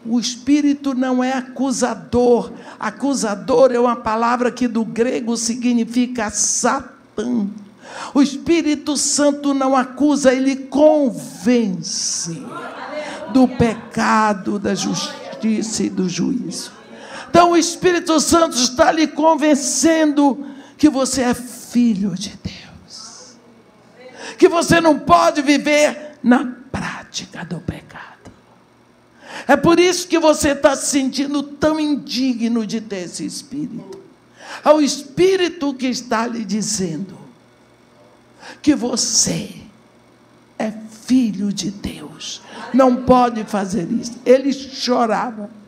O espírito não é acusador. Acusador é uma palavra que do grego significa Satã. O Espírito Santo não acusa, ele convence do pecado, da justiça e do juízo. Então o Espírito Santo está lhe convencendo que você é filho de Deus, que você não pode viver na prática do pecado. É por isso que você está se sentindo tão indigno de ter esse Espírito. É o Espírito que está lhe dizendo que você é filho de Deus, não pode fazer isso. Ele chorava.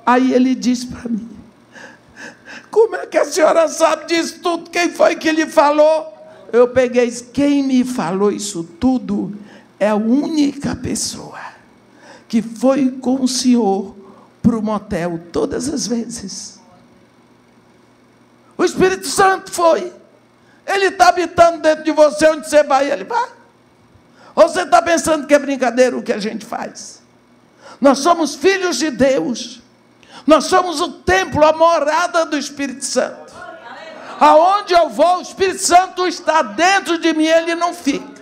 Aí ele disse para mim, como é que a senhora sabe disso tudo? Quem foi que lhe falou? Eu peguei, quem me falou isso tudo é a única pessoa que foi com o senhor para o motel todas as vezes. O Espírito Santo foi. Ele está habitando dentro de você, onde você vai, ele vai. Ou você está pensando que é brincadeira o que a gente faz? Nós somos filhos de Deus. Nós somos o templo, a morada do Espírito Santo. Aonde eu vou, o Espírito Santo está dentro de mim, ele não fica.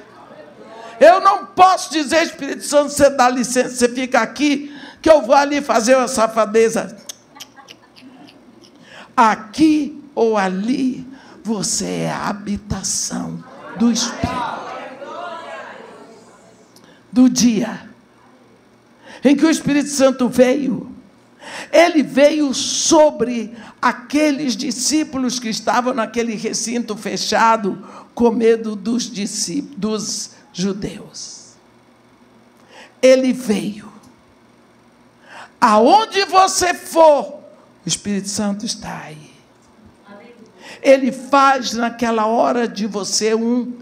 Eu não posso dizer, Espírito Santo, você dá licença, você fica aqui, que eu vou ali fazer uma safadeza. Aqui ou ali, você é a habitação do Espírito. Do dia em que o Espírito Santo veio, ele veio sobre aqueles discípulos que estavam naquele recinto fechado, com medo dos discípulos, dos judeus. Ele veio. Aonde você for, o Espírito Santo está aí. Ele faz naquela hora de você um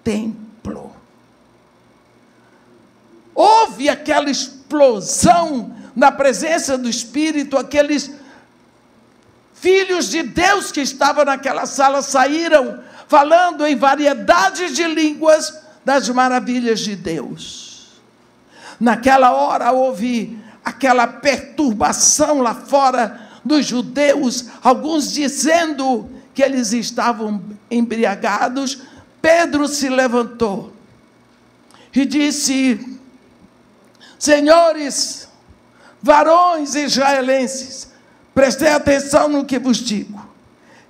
templo. Houve aquela explosão na presença do Espírito, aqueles filhos de Deus que estavam naquela sala saíram falando em variedades de línguas das maravilhas de Deus. Naquela hora houve aquela perturbação lá fora dos judeus, alguns dizendo que eles estavam embriagados. Pedro se levantou e disse: senhores, varões israelenses, prestem atenção no que vos digo.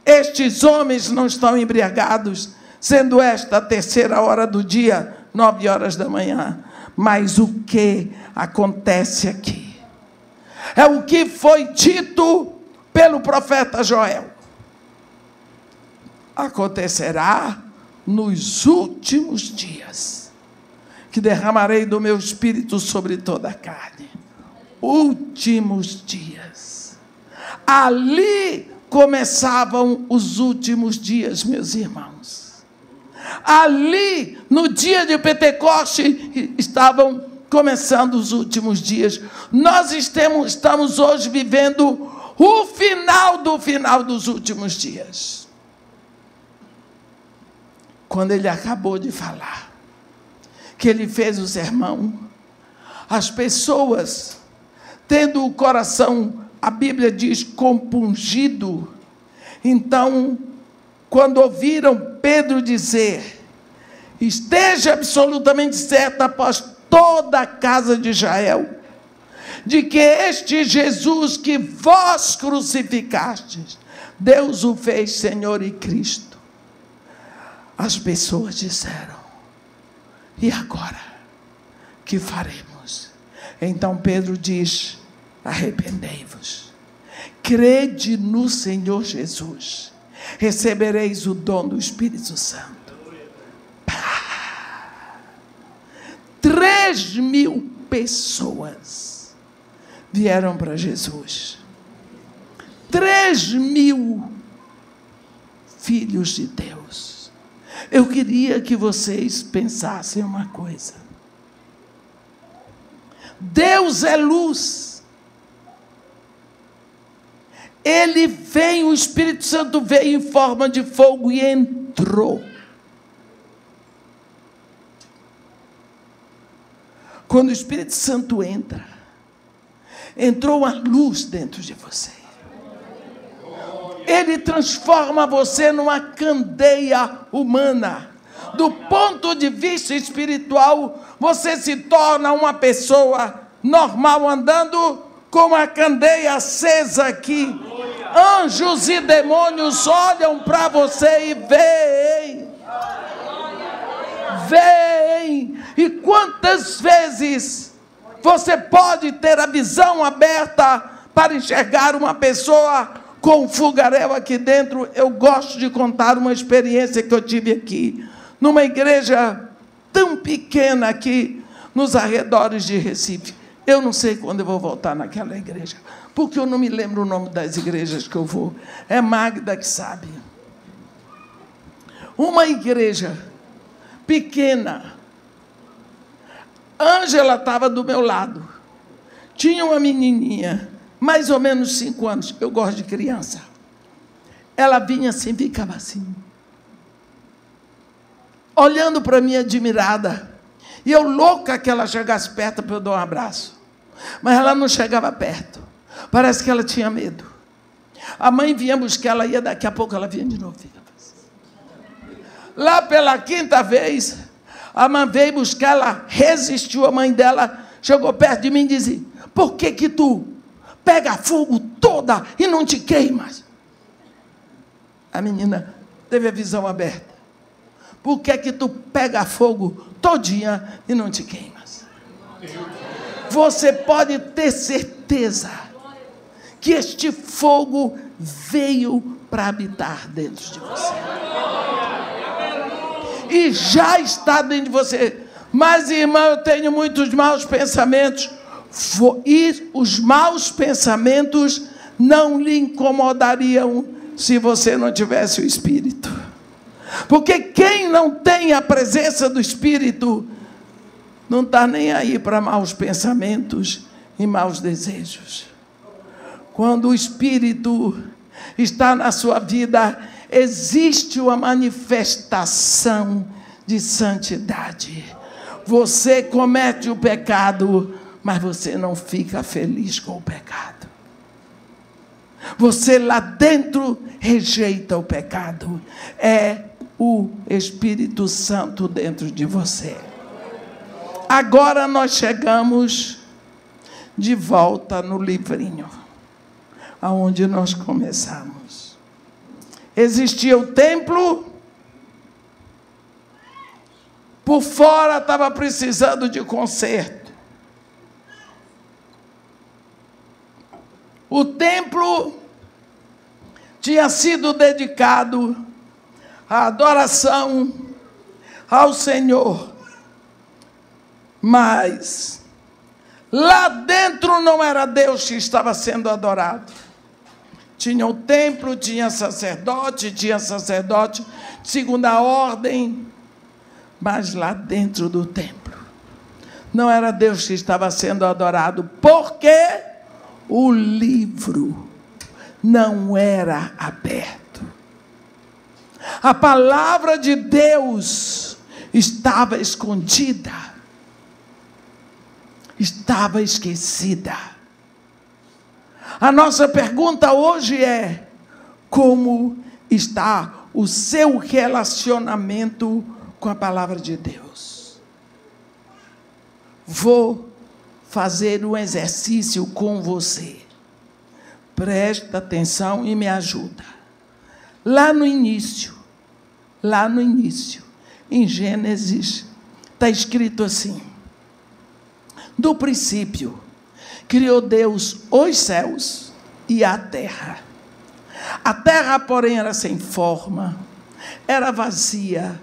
Estes homens não estão embriagados, sendo esta a terceira hora do dia, 9 horas da manhã. Mas o que acontece aqui é o que foi dito pelo profeta Joel. Acontecerá nos últimos dias que derramarei do meu espírito sobre toda a carne. Últimos dias. Ali começavam os últimos dias, meus irmãos. Ali, no dia de Pentecoste, estavam começando os últimos dias. Nós estamos hoje vivendo o final do final dos últimos dias. quando ele acabou de falar, que ele fez o sermão, as pessoas, tendo o coração, a Bíblia diz, compungido, então, quando ouviram Pedro dizer, esteja absolutamente certo após toda a casa de Israel, de que este Jesus que vós crucificastes, Deus o fez Senhor e Cristo. As pessoas disseram, e agora? Que faremos? Então Pedro diz, arrependei-vos, crede no Senhor Jesus, recebereis o dom do Espírito Santo. 3.000 pessoas vieram para Jesus. 3.000 filhos de Deus. Eu queria que vocês pensassem uma coisa. Deus é luz. Ele veio, o Espírito Santo veio em forma de fogo e entrou. Quando o Espírito Santo entra, entrou uma luz dentro de você. Ele transforma você numa candeia humana. Do ponto de vista espiritual, você se torna uma pessoa normal, andando com uma candeia acesa aqui. Anjos e demônios olham para você e veem. Veem. E quantas vezes você pode ter a visão aberta para enxergar uma pessoa com um fogaréu aqui dentro? Eu gosto de contar uma experiência que eu tive aqui, numa igreja tão pequena aqui, nos arredores de Recife. Eu não sei quando eu vou voltar naquela igreja, porque eu não me lembro o nome das igrejas que eu vou. É Magda que sabe. Uma igreja pequena. Ângela estava do meu lado. Tinha uma menininha, mais ou menos 5 anos. Eu gosto de criança. Ela vinha assim, ficava assim, olhando para mim admirada. E eu louca que ela chegasse perto para eu dar um abraço. Mas ela não chegava perto. Parece que ela tinha medo. A mãe vinha buscar, ela ia, daqui a pouco ela vinha de novo. Lá pela 5ª vez, a mãe veio buscar, ela resistiu, a mãe dela chegou perto de mim e disse, por que que tu pega fogo toda e não te queimas? A menina teve a visão aberta. Por que que tu pega fogo todinha e não te queimas? Você pode ter certeza que este fogo veio para habitar dentro de você. E já está dentro de você. Mas, irmã, eu tenho muitos maus pensamentos. E os maus pensamentos não lhe incomodariam se você não tivesse o Espírito. Porque quem não tem a presença do Espírito não está nem aí para maus pensamentos e maus desejos. Quando o Espírito está na sua vida, existe uma manifestação de santidade. Você comete o pecado, mas você não fica feliz com o pecado. Você lá dentro rejeita o pecado. É o Espírito Santo dentro de você. Agora nós chegamos de volta no livrinho, aonde nós começamos. Existia o templo, por fora estava precisando de conserto. O templo tinha sido dedicado à adoração ao Senhor, mas lá dentro não era Deus que estava sendo adorado. Tinha o templo, tinha sacerdote de segunda ordem, mas lá dentro do templo não era Deus que estava sendo adorado, porque o livro não era aberto. A palavra de Deus estava escondida, estava esquecida. A nossa pergunta hoje é: como está o seu relacionamento com a palavra de Deus? Vou fazer um exercício com você. Presta atenção e me ajuda. Lá no início, em Gênesis, está escrito assim: no princípio, criou Deus os céus e a terra. A terra, porém, era sem forma, era vazia.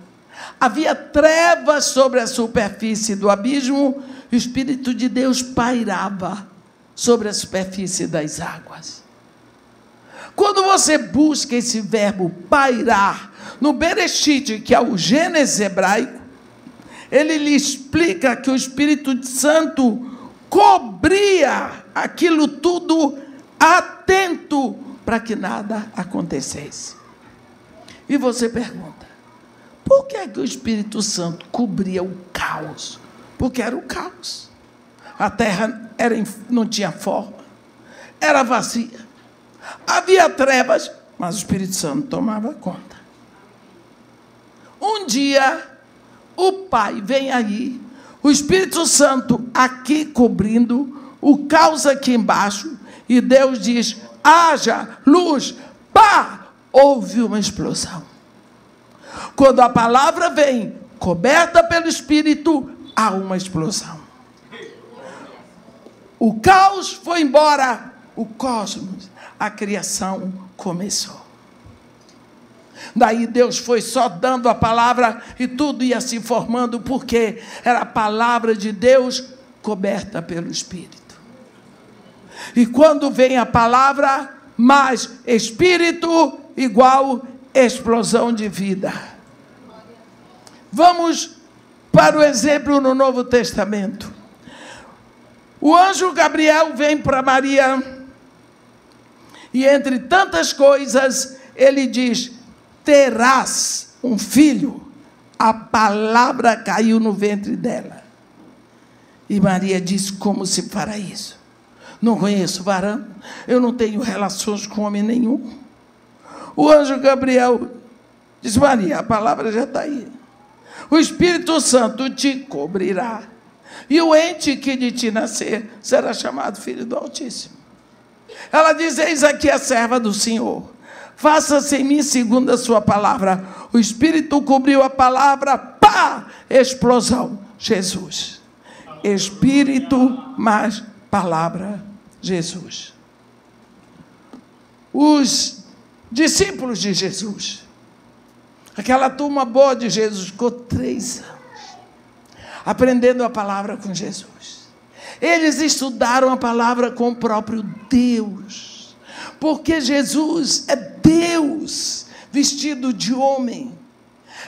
Havia trevas sobre a superfície do abismo, e o Espírito de Deus pairava sobre a superfície das águas. Quando você busca esse verbo pairar no Bereshit, que é o Gênesis hebraico, ele lhe explica que o Espírito Santo cobria aquilo tudo, atento para que nada acontecesse. E você pergunta: por que é que o Espírito Santo cobria o caos? Porque era o caos. A terra não tinha forma, era vazia. Havia trevas, mas o Espírito Santo tomava conta. Um dia, o Pai vem aí, o Espírito Santo aqui cobrindo, o caos aqui embaixo, e Deus diz: haja luz, pá! Houve uma explosão. Quando a palavra vem, coberta pelo Espírito, há uma explosão. O caos foi embora, o cosmos, a criação começou. Daí Deus foi só dando a palavra e tudo ia se formando, porque era a palavra de Deus coberta pelo Espírito. E quando vem a palavra, mais Espírito igual explosão de vida. Vamos para o exemplo no Novo Testamento. O anjo Gabriel vem para Maria e, entre tantas coisas, ele diz: terás um filho. A palavra caiu no ventre dela. E Maria diz: como se fará isso? Não conheço varão, eu não tenho relações com homem nenhum. O anjo Gabriel diz: Maria, a palavra já está aí. O Espírito Santo te cobrirá, e o ente que de ti nascer será chamado Filho do Altíssimo. Ela diz: eis aqui a serva do Senhor, faça-se em mim segundo a sua palavra. O Espírito cobriu a palavra, pá! Explosão. Jesus. Espírito mais palavra, Jesus. Os discípulos de Jesus, aquela turma boa de Jesus, ficou 3 anos aprendendo a palavra com Jesus. Eles estudaram a palavra com o próprio Deus, porque Jesus é Deus vestido de homem.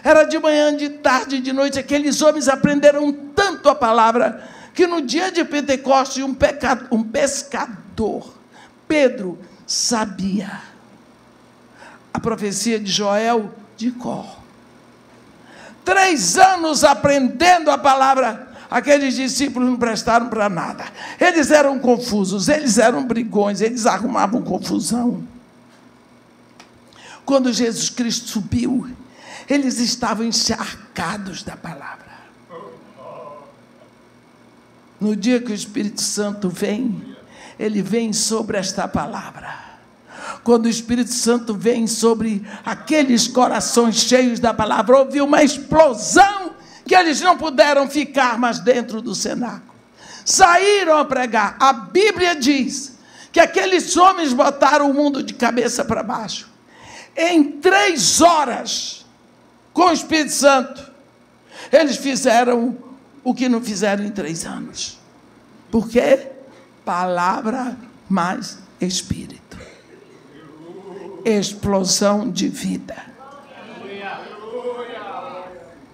Era de manhã, de tarde, de noite. Aqueles homens aprenderam tanto a palavra que no dia de Pentecostes um pescador, Pedro, sabia a profecia de Joel de cor. 3 anos aprendendo a palavra. Aqueles discípulos não prestaram para nada. Eles eram confusos, eles eram brigões, eles arrumavam confusão. Quando Jesus Cristo subiu, eles estavam encharcados da palavra. No dia que o Espírito Santo vem, ele vem sobre esta palavra. Quando o Espírito Santo vem sobre aqueles corações cheios da palavra, houve uma explosão que eles não puderam ficar mais dentro do cenáculo. Saíram a pregar. A Bíblia diz que aqueles homens botaram o mundo de cabeça para baixo. Em 3 horas, com o Espírito Santo, eles fizeram o que não fizeram em 3 anos. Por quê? Palavra mais Espírito. Explosão de vida.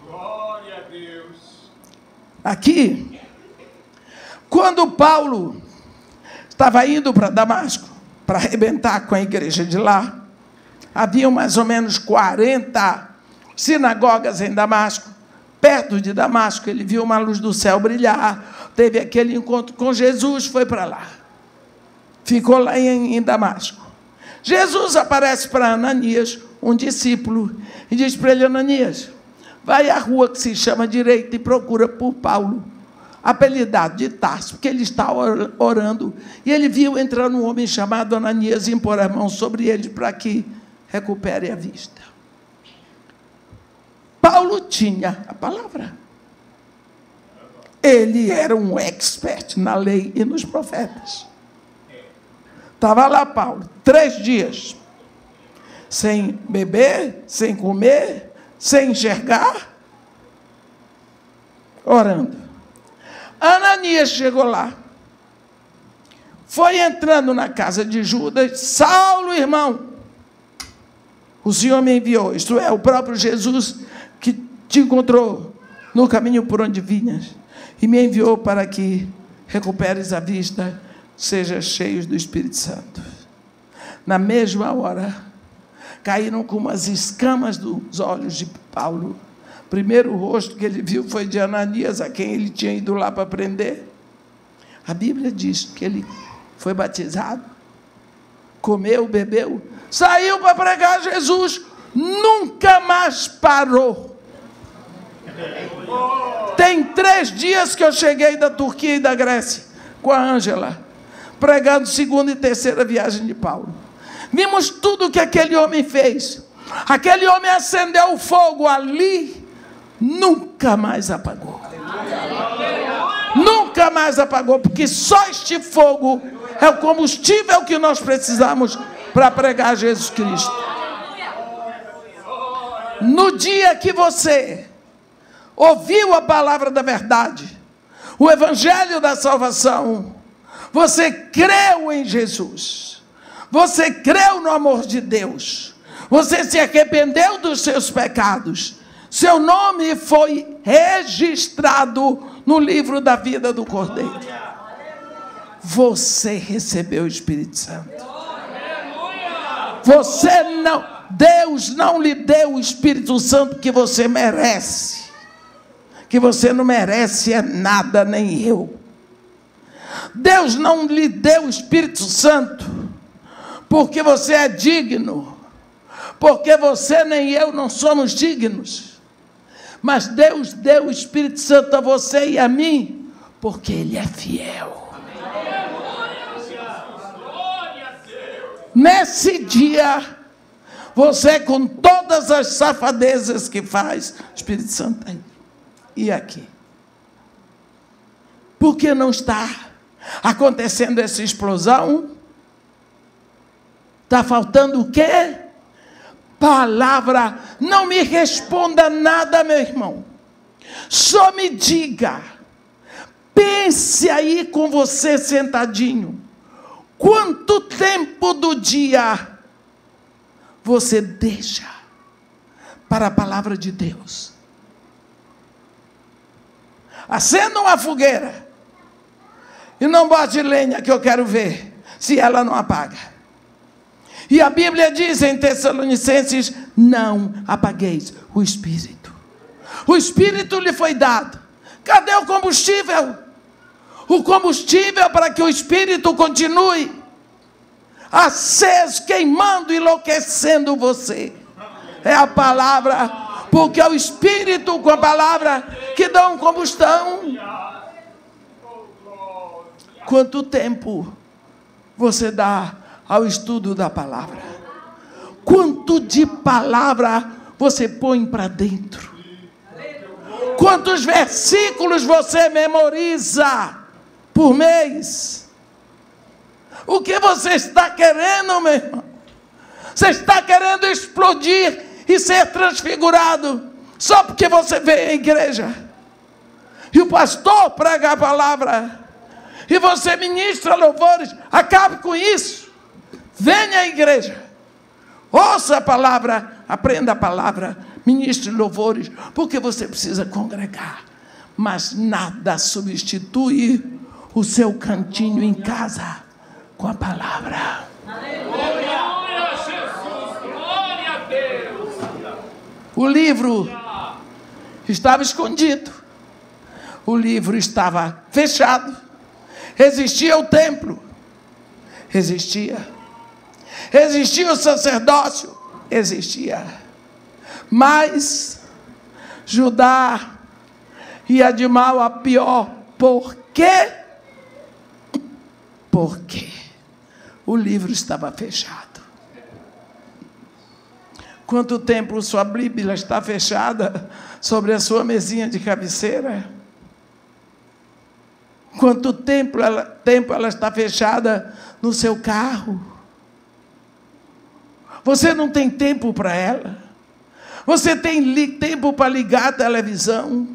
Glória a Deus. Aqui, quando Paulo estava indo para Damasco para arrebentar com a igreja de lá, haviam mais ou menos 40 sinagogas em Damasco. Perto de Damasco, ele viu uma luz do céu brilhar, teve aquele encontro com Jesus, foi para lá. Ficou lá em Damasco. Jesus aparece para Ananias, um discípulo, e diz para ele: Ananias, vai à rua que se chama Direita e procura por Paulo, apelidado de Tarso, porque ele está orando. E ele viu entrar um homem chamado Ananias e impor a mão sobre ele para que recupere a vista. Paulo tinha a palavra. Ele era um expert na lei e nos profetas. Estava lá Paulo, 3 dias, sem beber, sem comer, sem enxergar, orando. Ananias chegou lá, foi entrando na casa de Judas. Saulo, irmão, o Senhor me enviou, isto é, o próprio Jesus que te encontrou no caminho por onde vinhas, e me enviou para que recuperes a vista, sejas cheios do Espírito Santo. Na mesma hora, caíram como as escamas dos olhos de Paulo. O primeiro rosto que ele viu foi de Ananias, a quem ele tinha ido lá para prender. A Bíblia diz que ele foi batizado, comeu, bebeu, saiu para pregar Jesus, nunca mais parou. Tem 3 dias que eu cheguei da Turquia e da Grécia com a Ângela, pregando 2ª e 3ª viagem de Paulo. Vimos tudo o que aquele homem fez. Aquele homem acendeu o fogo ali, nunca mais apagou. Nunca mais apagou, porque só este fogo é o combustível que nós precisamos para pregar Jesus Cristo. No dia que você ouviu a palavra da verdade, o evangelho da salvação, você creu em Jesus, você creu no amor de Deus, você se arrependeu dos seus pecados, seu nome foi registrado no livro da vida do Cordeiro. Você recebeu o Espírito Santo. Deus não lhe deu o Espírito Santo que você merece. Que você não merece é nada, nem eu. Deus não lhe deu o Espírito Santo porque você é digno, porque você nem eu não somos dignos. Mas Deus deu o Espírito Santo a você e a mim porque Ele é fiel. Nesse dia, você, com todas as safadezas que faz, o Espírito Santo está aí e aqui. Por que não está acontecendo essa explosão? Está faltando o quê? Palavra. Não me responda nada, meu irmão. Só me diga. Pense aí com você sentadinho. Quanto tempo do dia você deixa para a palavra de Deus? Acenda uma fogueira e não bote lenha, que eu quero ver se ela não apaga. E a Bíblia diz em Tessalonicenses: não apagueis o Espírito. O Espírito lhe foi dado. Cadê o combustível? O combustível para que o Espírito continue aceso, queimando, enlouquecendo você. É a palavra, porque é o Espírito com a palavra que dão combustão. Quanto tempo você dá ao estudo da palavra? Quanto de palavra você põe para dentro? Quantos versículos você memoriza por mês? O que você está querendo, meu irmão? Você está querendo explodir e ser transfigurado só porque você veio à igreja e o pastor prega a palavra e você ministra louvores? Acabe com isso. Venha à igreja, ouça a palavra, aprenda a palavra, ministre louvores, porque você precisa congregar. Mas nada substitui o seu cantinho em casa com a palavra. Glória a Jesus, glória a Deus. O livro estava escondido. O livro estava fechado. Existia o templo. Existia. Existia o sacerdócio. Existia. Mas Judá ia de mal a pior. Por quê? Porque o livro estava fechado. Quanto tempo sua Bíblia está fechada sobre a sua mesinha de cabeceira? Quanto tempo ela está fechada no seu carro? Você não tem tempo para ela? Você tem tempo para ligar a televisão?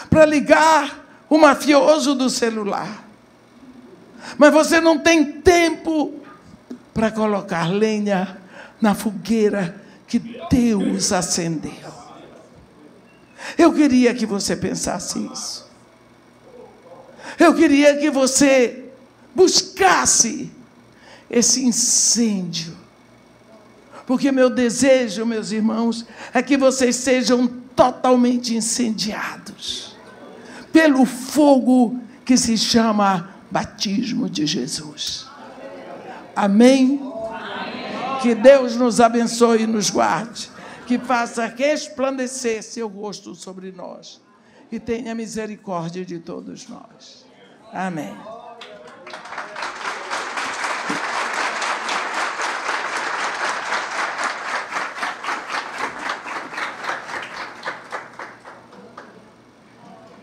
Para ligar o mafioso do celular? Mas você não tem tempo para colocar lenha na fogueira que Deus acendeu. Eu queria que você pensasse isso. Eu queria que você buscasse esse incêndio. Porque meu desejo, meus irmãos, é que vocês sejam totalmente incendiados pelo fogo que se chama batismo de Jesus. Amém? Que Deus nos abençoe e nos guarde, que faça resplandecer seu rosto sobre nós e tenha misericórdia de todos nós. Amém.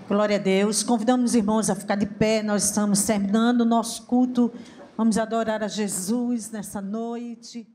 Glória a Deus. Convidamos os irmãos a ficar de pé. Nós estamos terminando o nosso culto. Vamos adorar a Jesus nessa noite.